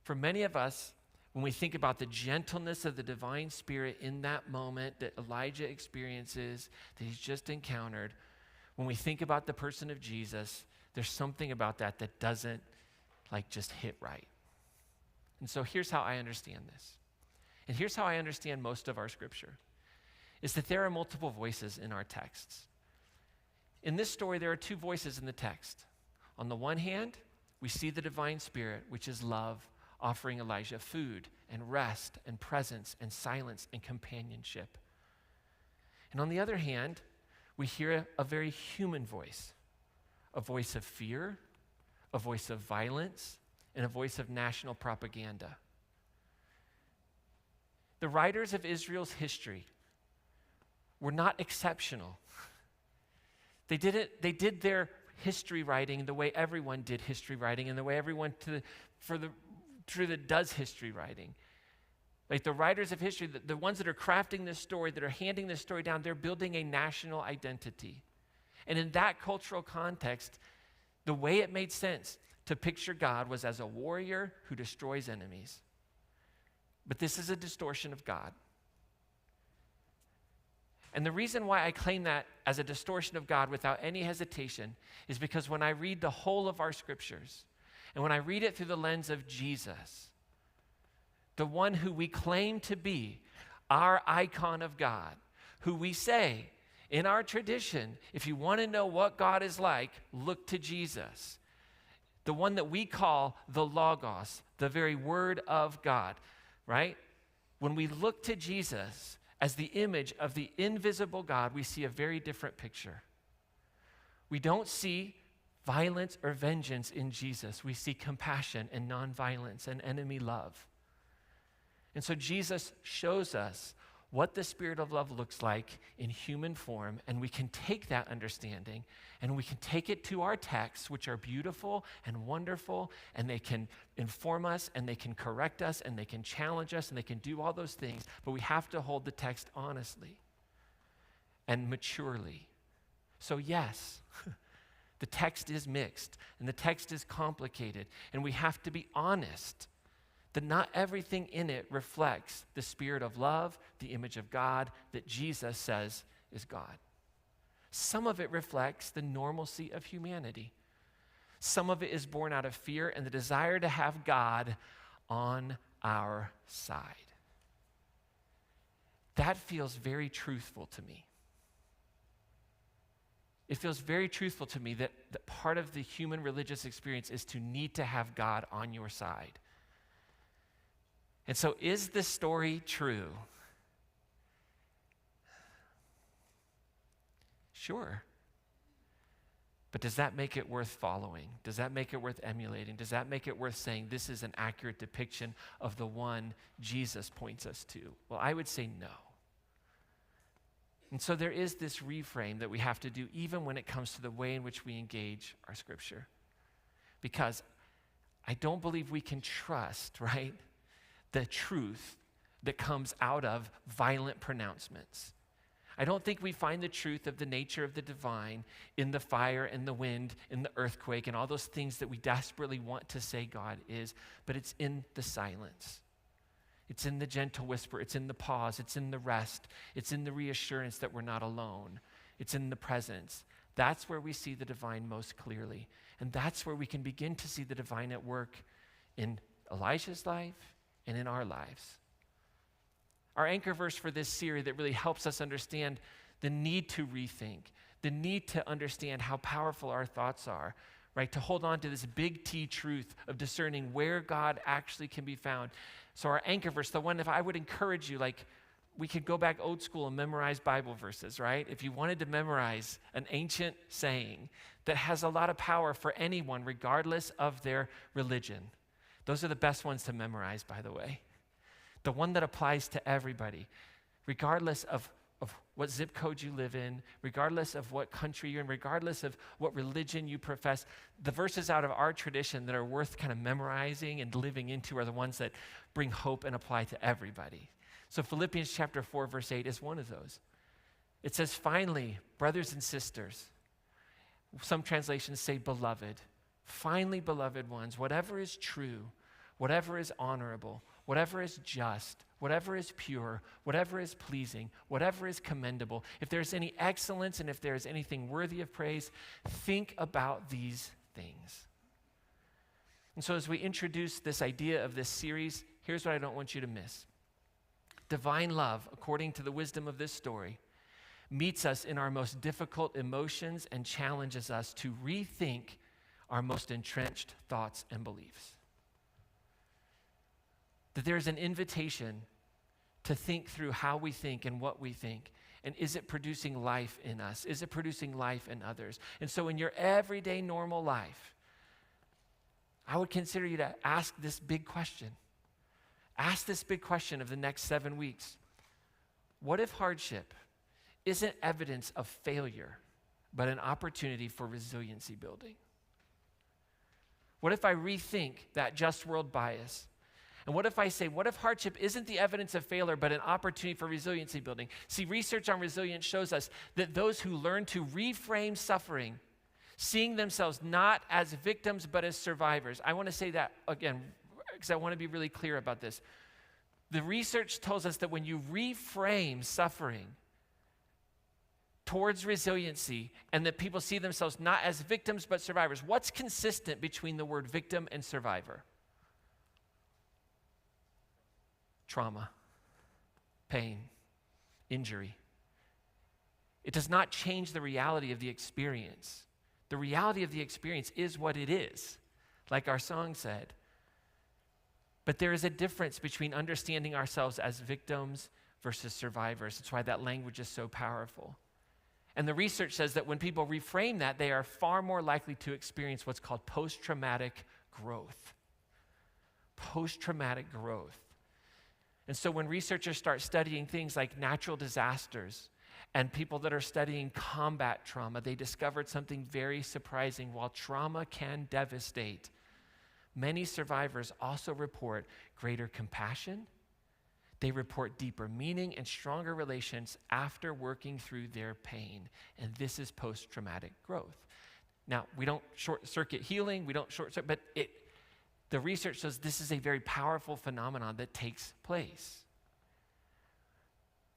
For many of us, when we think about the gentleness of the divine spirit in that moment that Elijah experiences, that he's just encountered, when we think about the person of Jesus, there's something about that that doesn't just hit right. And so here's how I understand this. And here's how I understand most of our scripture, is that there are multiple voices in our texts. In this story, there are two voices in the text. On the one hand, we see the divine spirit, which is love, offering Elijah food and rest and presence and silence and companionship. And on the other hand, we hear a very human voice, a voice of fear, a voice of violence, and a voice of national propaganda. The writers of Israel's history were not exceptional. They did their history writing the way everyone did history writing and the way everyone that does history writing. Like, the writers of history, the ones that are crafting this story, that are handing this story down, they're building a national identity. And in that cultural context, the way it made sense to picture God was as a warrior who destroys enemies. But this is a distortion of God. And the reason why I claim that as a distortion of God without any hesitation is because when I read the whole of our scriptures, and when I read it through the lens of Jesus, the one who we claim to be our icon of God, who we say in our tradition, if you want to know what God is like, look to Jesus. The one that we call the Logos, the very word of God, right? When we look to Jesus as the image of the invisible God, we see a very different picture. We don't see violence or vengeance in Jesus. We see compassion and nonviolence and enemy love. And so Jesus shows us what the spirit of love looks like in human form, and we can take that understanding and we can take it to our texts, which are beautiful and wonderful, and they can inform us and they can correct us and they can challenge us and they can do all those things, but we have to hold the text honestly and maturely. So yes, the text is mixed and the text is complicated, and we have to be honest that not everything in it reflects the spirit of love, the image of God that Jesus says is God. Some of it reflects the normalcy of humanity. Some of it is born out of fear and the desire to have God on our side. That feels very truthful to me. It feels very truthful to me that part of the human religious experience is to need to have God on your side. And so, is this story true? Sure. But does that make it worth following? Does that make it worth emulating? Does that make it worth saying this is an accurate depiction of the one Jesus points us to? Well, I would say no. And so there is this reframe that we have to do even when it comes to the way in which we engage our scripture. Because I don't believe we can trust, right, the truth that comes out of violent pronouncements. I don't think we find the truth of the nature of the divine in the fire and the wind, in the earthquake, and all those things that we desperately want to say God is, but it's in the silence. It's in the gentle whisper. It's in the pause. It's in the rest. It's in the reassurance that we're not alone. It's in the presence. That's where we see the divine most clearly. And that's where we can begin to see the divine at work in Elijah's life and in our lives. Our anchor verse for this series that really helps us understand the need to rethink, the need to understand how powerful our thoughts are, right? To hold on to this big T truth of discerning where God actually can be found. So our anchor verse, the one, if I would encourage you, like we could go back old school and memorize Bible verses, right? If you wanted to memorize an ancient saying that has a lot of power for anyone, regardless of their religion, those are the best ones to memorize, by the way. The one that applies to everybody, regardless of what zip code you live in, regardless of what country you're in, regardless of what religion you profess. The verses out of our tradition that are worth kind of memorizing and living into are the ones that bring hope and apply to everybody. So Philippians chapter 4, verse 8 is one of those. It says, finally, brothers and sisters, some translations say beloved, finally, beloved ones, whatever is true, whatever is honorable, whatever is just, whatever is pure, whatever is pleasing, whatever is commendable, if there's any excellence and if there is anything worthy of praise, think about these things. And so as we introduce this idea of this series, here's what I don't want you to miss. Divine love, according to the wisdom of this story, meets us in our most difficult emotions and challenges us to rethink our most entrenched thoughts and beliefs. That there's an invitation to think through how we think and what we think. And is it producing life in us? Is it producing life in others? And so in your everyday normal life, I would consider you to ask this big question. Ask this big question of the next 7 weeks. What if hardship isn't evidence of failure, but an opportunity for resiliency building? What if I rethink that just world bias? And what if I say, what if hardship isn't the evidence of failure, but an opportunity for resiliency building? See, research on resilience shows us that those who learn to reframe suffering, seeing themselves not as victims, but as survivors. I want to say that again, because I want to be really clear about this. The research tells us that when you reframe suffering towards resiliency, and that people see themselves not as victims, but survivors, what's consistent between the word victim and survivor? Trauma, pain, injury. It does not change the reality of the experience. The reality of the experience is what it is, like our song said. But there is a difference between understanding ourselves as victims versus survivors. That's why that language is so powerful. And the research says that when people reframe that, they are far more likely to experience what's called post-traumatic growth. Post-traumatic growth. And so when researchers start studying things like natural disasters and people that are studying combat trauma, they discovered something very surprising. While trauma can devastate, many survivors also report greater compassion. They report deeper meaning and stronger relations after working through their pain. And this is post-traumatic growth. Now, we don't short-circuit healing, but the research says this is a very powerful phenomenon that takes place.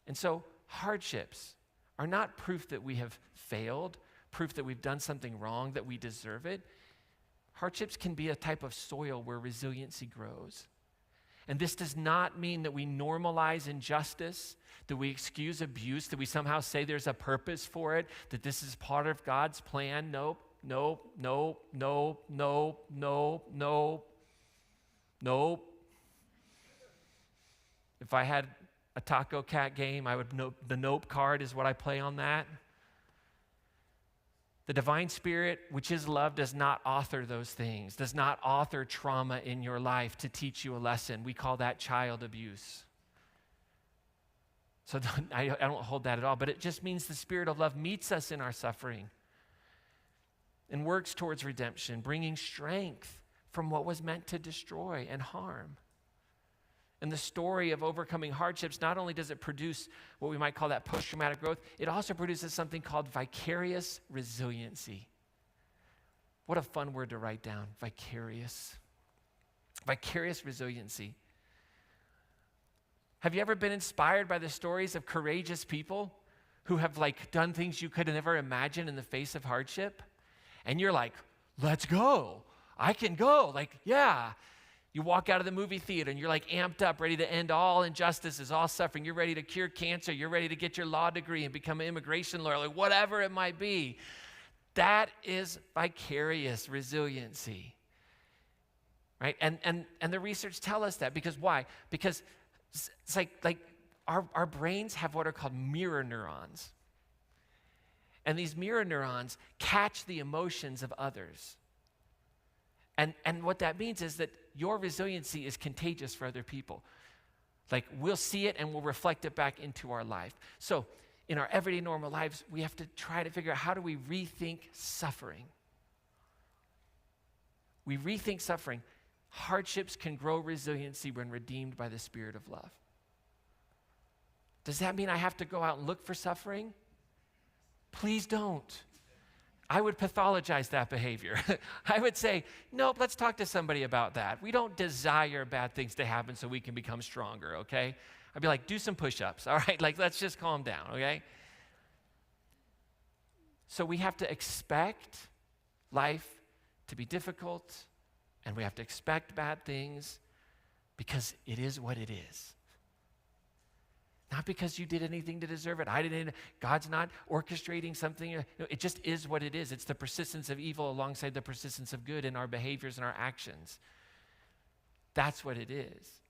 And so hardships are not proof that we have failed, proof that we've done something wrong, that we deserve it. Hardships can be a type of soil where resiliency grows. And this does not mean that we normalize injustice, that we excuse abuse, that we somehow say there's a purpose for it, that this is part of God's plan. Nope. If I had a Taco Cat game, I would know the nope card is what I play on that. The divine spirit, which is love, does not author those things, does not author trauma in your life to teach you a lesson. We call that child abuse. So I don't hold that at all, but it just means the spirit of love meets us in our suffering and works towards redemption, bringing strength from what was meant to destroy and harm. and the story of overcoming hardships, not only does it produce what we might call that post-traumatic growth, it also produces something called vicarious resiliency. What a fun word to write down, vicarious. Vicarious resiliency. Have you ever been inspired by the stories of courageous people who have done things you could never imagine in the face of hardship? And you're like, let's go. I can go. Yeah. You walk out of the movie theater and you're amped up, ready to end all injustices, all suffering. You're ready to cure cancer. You're ready to get your law degree and become an immigration lawyer, whatever it might be. That is vicarious resiliency, right? And the research tell us that. Because why? Because it's like our brains have what are called mirror neurons. And these mirror neurons catch the emotions of others. And what that means is that your resiliency is contagious for other people. We'll see it and we'll reflect it back into our life. So in our everyday normal lives, we have to try to figure out, how do we rethink suffering? We rethink suffering. Hardships can grow resiliency when redeemed by the Spirit of love. Does that mean I have to go out and look for suffering? Please don't. I would pathologize that behavior. I would say, nope, let's talk to somebody about that. We don't desire bad things to happen so we can become stronger, okay? I'd be like, do some push-ups, all right? Let's just calm down, okay? So we have to expect life to be difficult, and we have to expect bad things because it is what it is. Not because you did anything to deserve it. I didn't. God's not orchestrating something. No, it just is what it is. It's the persistence of evil alongside the persistence of good in our behaviors and our actions. That's what it is.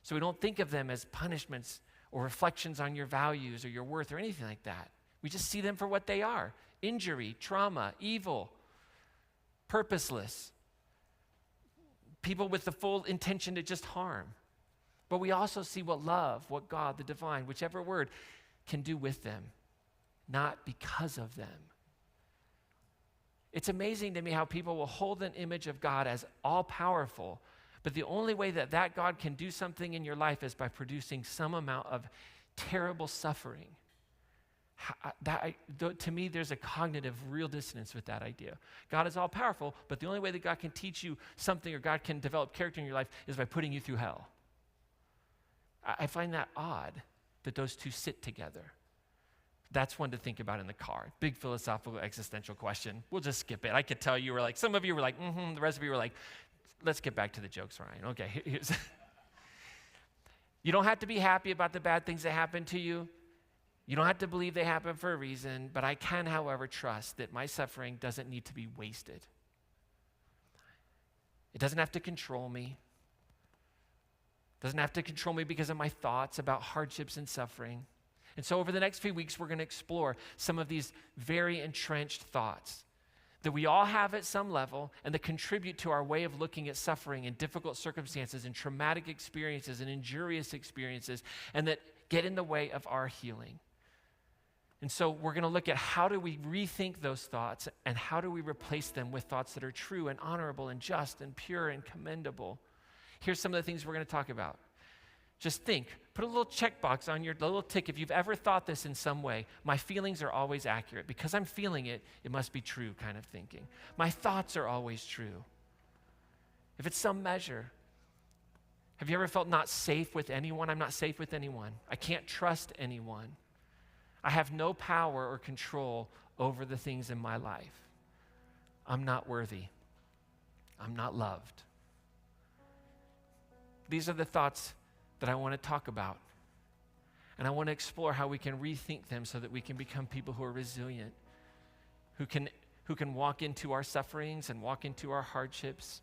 So we don't think of them as punishments or reflections on your values or your worth or anything like that. We just see them for what they are: injury, trauma, evil, purposeless, people with the full intention to just harm. But we also see what love, what God, the divine, whichever word, can do with them, not because of them. It's amazing to me how people will hold an image of God as all-powerful, but the only way that God can do something in your life is by producing some amount of terrible suffering. To me, there's a cognitive real dissonance with that idea. God is all-powerful, but the only way that God can teach you something or God can develop character in your life is by putting you through hell. I find that odd that those two sit together. That's one to think about in the car. Big philosophical existential question. We'll just skip it. I could tell you were some of you were like, the rest of you were like, let's get back to the jokes, Ryan. Okay, here's you don't have to be happy about the bad things that happen to you. You don't have to believe they happen for a reason, but I can, however, trust that my suffering doesn't need to be wasted. It doesn't have to control me. Doesn't have to control me because of my thoughts about hardships and suffering. And so over the next few weeks, we're going to explore some of these very entrenched thoughts that we all have at some level and that contribute to our way of looking at suffering and difficult circumstances and traumatic experiences and injurious experiences, and that get in the way of our healing. And so we're going to look at how do we rethink those thoughts and how do we replace them with thoughts that are true and honorable and just and pure and commendable. Here's some of the things we're going to talk about. Just think, put a little checkbox on your little tick. If you've ever thought this in some way, my feelings are always accurate. Because I'm feeling it, it must be true kind of thinking. My thoughts are always true. If it's some measure, have you ever felt not safe with anyone? I'm not safe with anyone. I can't trust anyone. I have no power or control over the things in my life. I'm not worthy. I'm not loved. These are the thoughts that I want to talk about. And I want to explore how we can rethink them so that we can become people who are resilient, who can walk into our sufferings and walk into our hardships,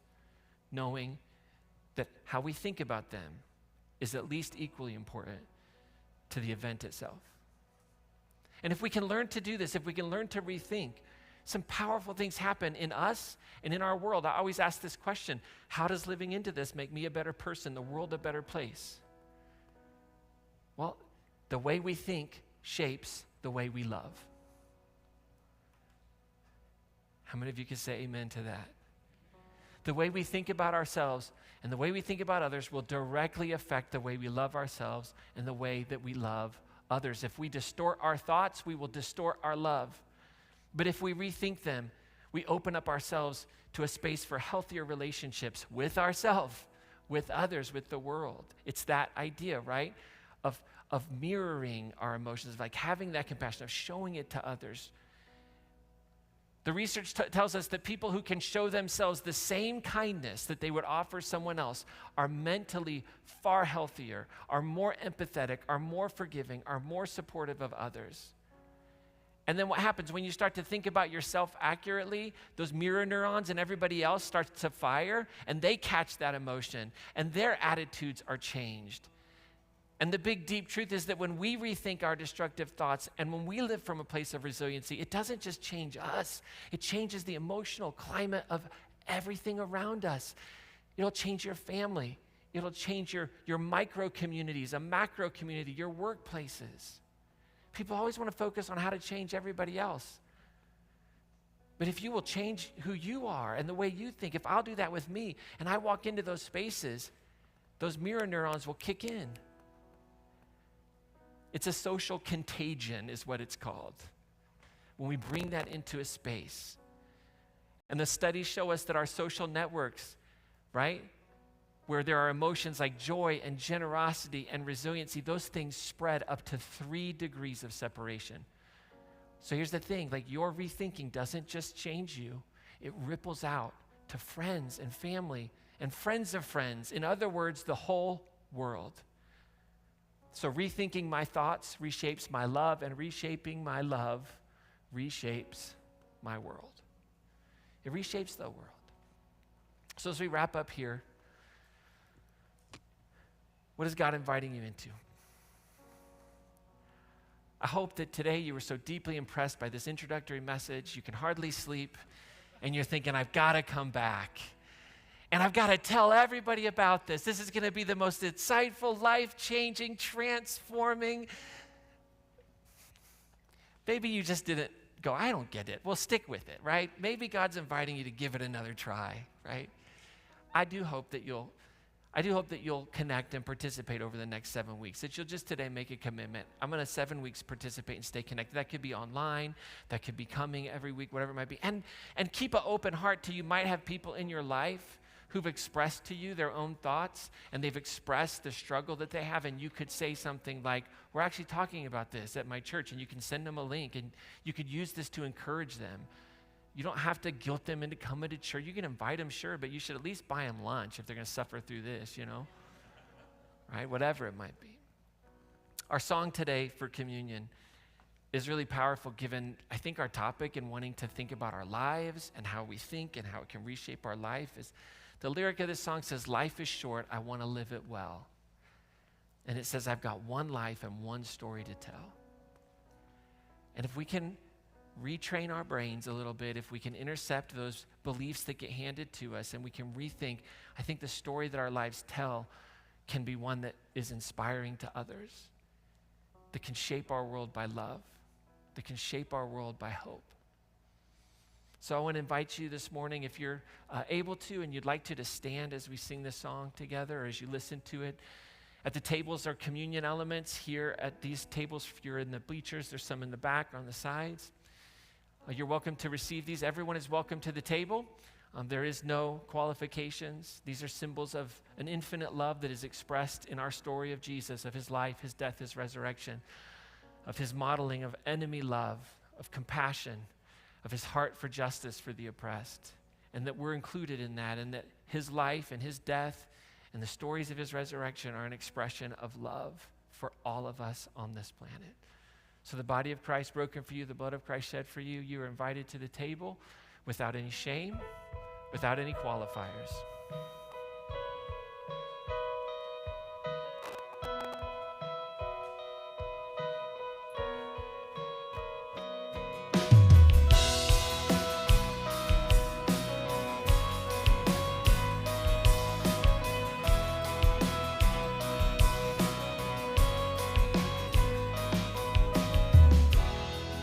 knowing that how we think about them is at least equally important to the event itself. And if we can learn to do this, if we can learn to rethink, some powerful things happen in us and in our world. I always ask this question: how does living into this make me a better person, the world a better place? Well, the way we think shapes the way we love. How many of you can say amen to that? The way we think about ourselves and the way we think about others will directly affect the way we love ourselves and the way that we love others. If we distort our thoughts, we will distort our love. But if we rethink them, we open up ourselves to a space for healthier relationships with ourselves, with others, with the world. It's that idea, right? Of mirroring our emotions, like having that compassion, of showing it to others. The research tells us that people who can show themselves the same kindness that they would offer someone else are mentally far healthier, are more empathetic, are more forgiving, are more supportive of others. And then what happens when you start to think about yourself accurately, those mirror neurons and everybody else starts to fire, and they catch that emotion, and their attitudes are changed. And the big, deep truth is that when we rethink our destructive thoughts and when we live from a place of resiliency, it doesn't just change us, it changes the emotional climate of everything around us. It'll change your family. It'll change your micro communities, a macro community, your workplaces. People always want to focus on how to change everybody else. But if you will change who you are and the way you think, if I'll do that with me and I walk into those spaces, those mirror neurons will kick in. It's a social contagion is what it's called, when we bring that into a space. And the studies show us that our social networks, right, where there are emotions like joy and generosity and resiliency, those things spread up to 3 degrees of separation. So here's the thing, like your rethinking doesn't just change you, it ripples out to friends and family and friends of friends. In other words, the whole world. So rethinking my thoughts reshapes my love, and reshaping my love reshapes my world. It reshapes the world. So as we wrap up here, what is God inviting you into? I hope that today you were so deeply impressed by this introductory message, you can hardly sleep, and you're thinking, I've got to come back. And I've got to tell everybody about this. This is going to be the most insightful, life-changing, transforming. Maybe you just didn't go, I don't get it. Well, stick with it, right? Maybe God's inviting you to give it another try, right? I do hope that you'll connect and participate over the next 7 weeks, that you'll just today make a commitment. I'm going to 7 weeks participate and stay connected. That could be online. That could be coming every week, whatever it might be. And keep an open heart to you might have people in your life who've expressed to you their own thoughts, and they've expressed the struggle that they have, and you could say something like, we're actually talking about this at my church, and you can send them a link, and you could use this to encourage them. You don't have to guilt them into coming to church. You can invite them, sure, but you should at least buy them lunch if they're going to suffer through this, right? Whatever it might be. Our song today for communion is really powerful given, I think, our topic and wanting to think about our lives and how we think and how it can reshape our life. Is the lyric of this song says, life is short, I want to live it well. And it says, I've got one life and one story to tell. And if we can retrain our brains a little bit, if we can intercept those beliefs that get handed to us and we can rethink, I think the story that our lives tell can be one that is inspiring to others, that can shape our world by love, that can shape our world by hope. So I want to invite you this morning, if you're able to and you'd like to stand as we sing this song together or as you listen to it. At the tables are communion elements. Here at these tables, if you're in the bleachers, there's some in the back or on the sides. You're welcome to receive these. Everyone is welcome to the table. There is no qualifications. These are symbols of an infinite love that is expressed in our story of Jesus, of his life, his death, his resurrection, of his modeling of enemy love, of compassion, of his heart for justice for the oppressed, and that we're included in that, and that his life and his death and the stories of his resurrection are an expression of love for all of us on this planet. So the body of Christ broken for you, the blood of Christ shed for you, you are invited to the table without any shame, without any qualifiers.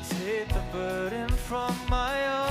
Take the burden from my arms.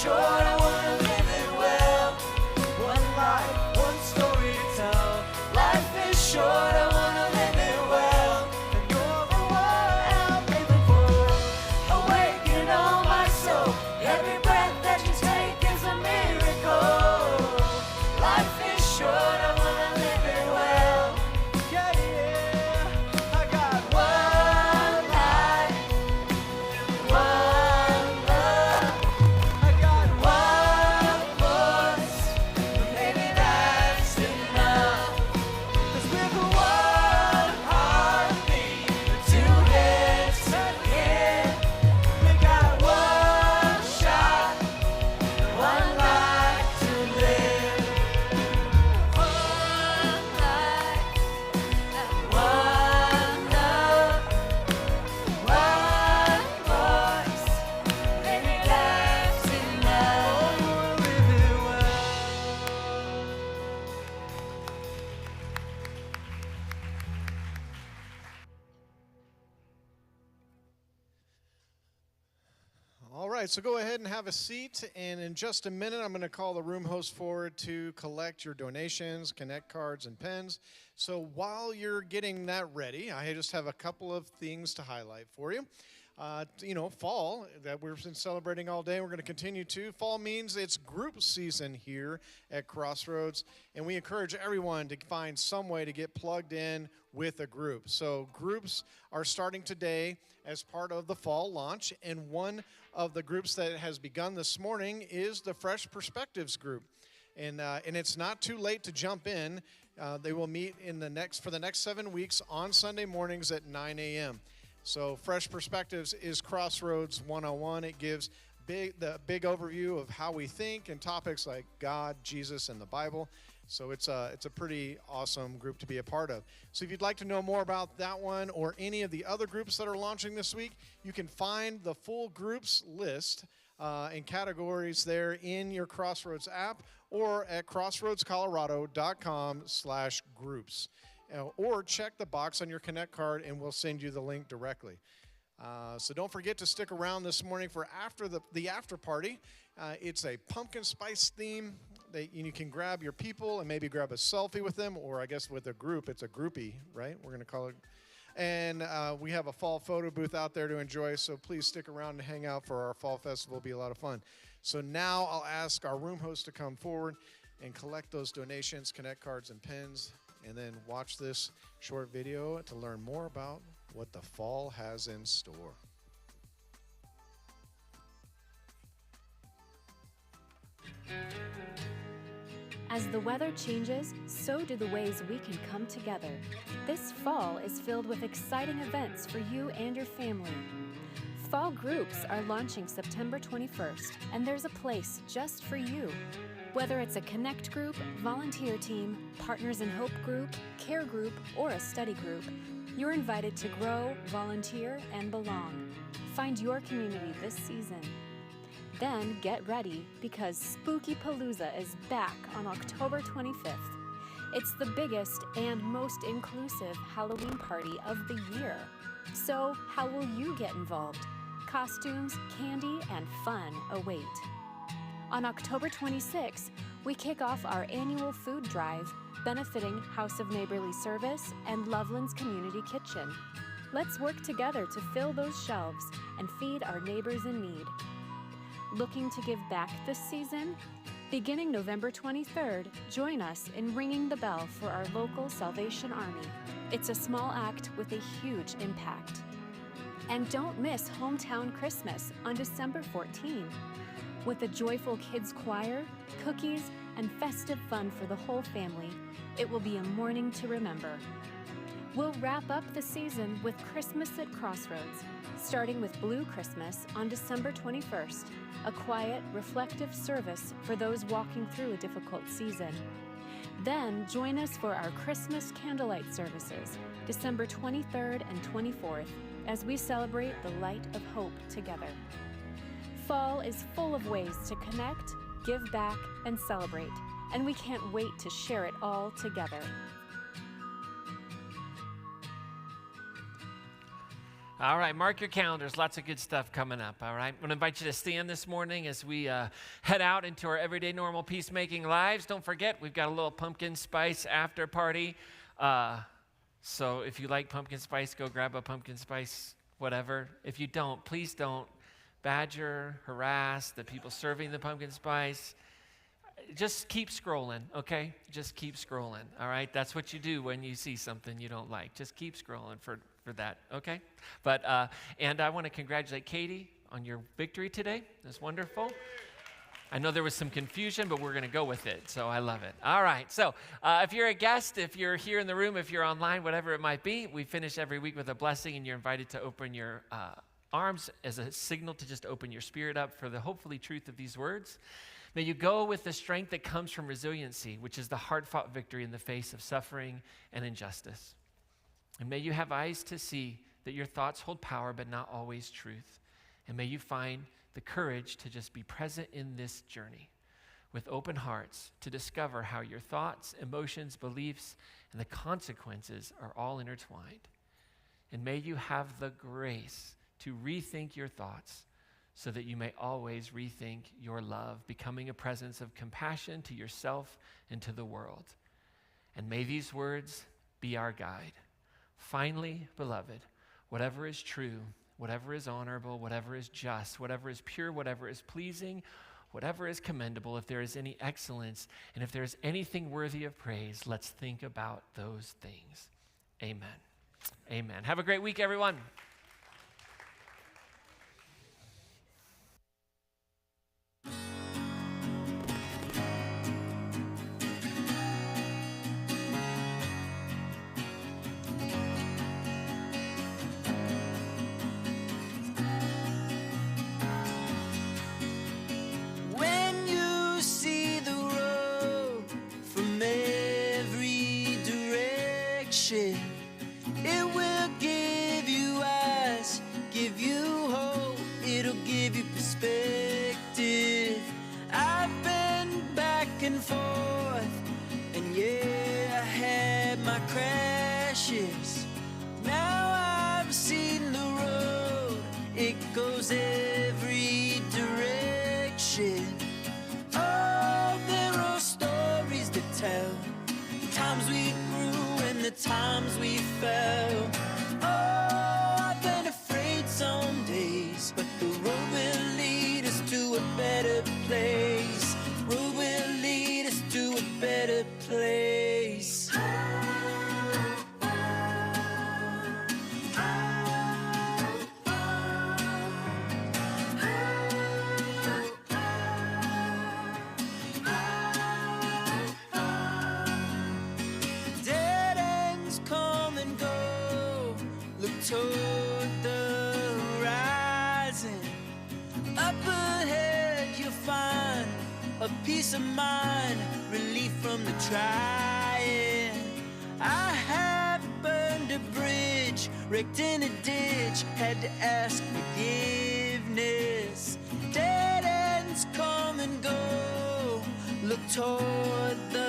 short, I wanna live it well. One life, one story to tell. Life is short, I wanna live it well. And you're the one I'm living for. Awaken all my soul. Every breath that you take is a miracle. Life is short, I wanna live it well. Yeah, yeah. I got one life, one love. I got one voice, but maybe that's enough. 'Cause with one heartbeat, two heads again, we got one shot, one life to live. One life, one love, one voice, maybe that's enough. Oh, live it well. All right, so go ahead and have a seat. And in just a minute, I'm going to call the room host forward to collect your donations, connect cards, and pens. So while you're getting that ready, I just have a couple of things to highlight for you. Fall that we've been celebrating all day. We're going to continue to. Fall means it's group season here at Crossroads, and we encourage everyone to find some way to get plugged in with a group. So groups are starting today as part of the fall launch, and one of the groups that has begun this morning is the Fresh Perspectives group. And it's not too late to jump in. They will meet for the next 7 weeks on Sunday mornings at 9 a.m. So Fresh Perspectives is Crossroads 101. It gives the big overview of how we think and topics like God, Jesus, and the Bible. So it's a pretty awesome group to be a part of. So if you'd like to know more about that one or any of the other groups that are launching this week, you can find the full groups list and categories there in your Crossroads app or at crossroadscolorado.com/groups. Or check the box on your Connect card and we'll send you the link directly. So don't forget to stick around this morning for after the after party. It's a pumpkin spice theme. You can grab your people and maybe grab a selfie with them, or I guess with a group, it's a groupie, right? We're going to call it. And we have a fall photo booth out there to enjoy, so please stick around and hang out for our fall festival. It'll be a lot of fun. So now I'll ask our room host to come forward and collect those donations, Connect cards, and pens, and then watch this short video to learn more about what the fall has in store. As the weather changes, so do the ways we can come together. This fall is filled with exciting events for you and your family. Fall groups are launching September 21st, and there's a place just for you. Whether it's a Connect group, volunteer team, Partners in Hope group, care group, or a study group, you're invited to grow, volunteer, and belong. Find your community this season. Then get ready, because Spooky Palooza is back on October 25th. It's the biggest and most inclusive Halloween party of the year. So how will you get involved? Costumes, candy, and fun await. On October 26th, we kick off our annual food drive, benefiting House of Neighborly Service and Loveland's Community Kitchen. Let's work together to fill those shelves and feed our neighbors in need. Looking to give back this season? Beginning November 23rd, join us in ringing the bell for our local Salvation Army. It's a small act with a huge impact. And don't miss Hometown Christmas on December 14. With a joyful kids choir, cookies, and festive fun for the whole family, it will be a morning to remember. We'll wrap up the season with Christmas at Crossroads, starting with Blue Christmas on December 21st, a quiet, reflective service for those walking through a difficult season. Then join us for our Christmas candlelight services, December 23rd and 24th, as we celebrate the light of hope together. Fall is full of ways to connect, give back, and celebrate, and we can't wait to share it all together. All right, mark your calendars. Lots of good stuff coming up, all right? I'm going to invite you to stand this morning as we head out into our everyday normal peacemaking lives. Don't forget, we've got a little pumpkin spice after party. So if you like pumpkin spice, go grab a pumpkin spice, whatever. If you don't, please don't badger, harass the people serving the pumpkin spice. Just keep scrolling, okay? Just keep scrolling, all right? That's what you do when you see something you don't like. Just keep scrolling for that, okay? But, and I want to congratulate Katie on your victory today. That's wonderful. I know there was some confusion, but we're going to go with it, so I love it. All right, so if you're a guest, if you're here in the room, if you're online, whatever it might be, we finish every week with a blessing, and you're invited to open your arms as a signal to just open your spirit up for the hopefully truth of these words. May you go with the strength that comes from resiliency, which is the hard-fought victory in the face of suffering and injustice. And may you have eyes to see that your thoughts hold power, but not always truth. And may you find the courage to just be present in this journey with open hearts to discover how your thoughts, emotions, beliefs, and the consequences are all intertwined. And may you have the grace to rethink your thoughts so that you may always rethink your love, becoming a presence of compassion to yourself and to the world. And may these words be our guide. Finally, beloved, whatever is true, whatever is honorable, whatever is just, whatever is pure, whatever is pleasing, whatever is commendable, if there is any excellence, and if there is anything worthy of praise, let's think about those things. Amen. Amen. Have a great week, everyone. When you see the road from every direction, it will give you eyes, give you hope, it'll give you perspective. I've been back and forth, and yeah, I had my crashes. Now I've seen the road, it goes every direction. Oh, there are stories to tell, the times we grew and the times we fell. Oh, I've been afraid some days, but the road will lead us to a better place. Road will lead us to a better place. Dead ends come and go. Look toward the horizon. Up ahead you'll find a peace of mind, relief from the trying. I have burned a bridge, wrecked in a ditch, had to ask forgiveness. Dead ends come and go. Look toward the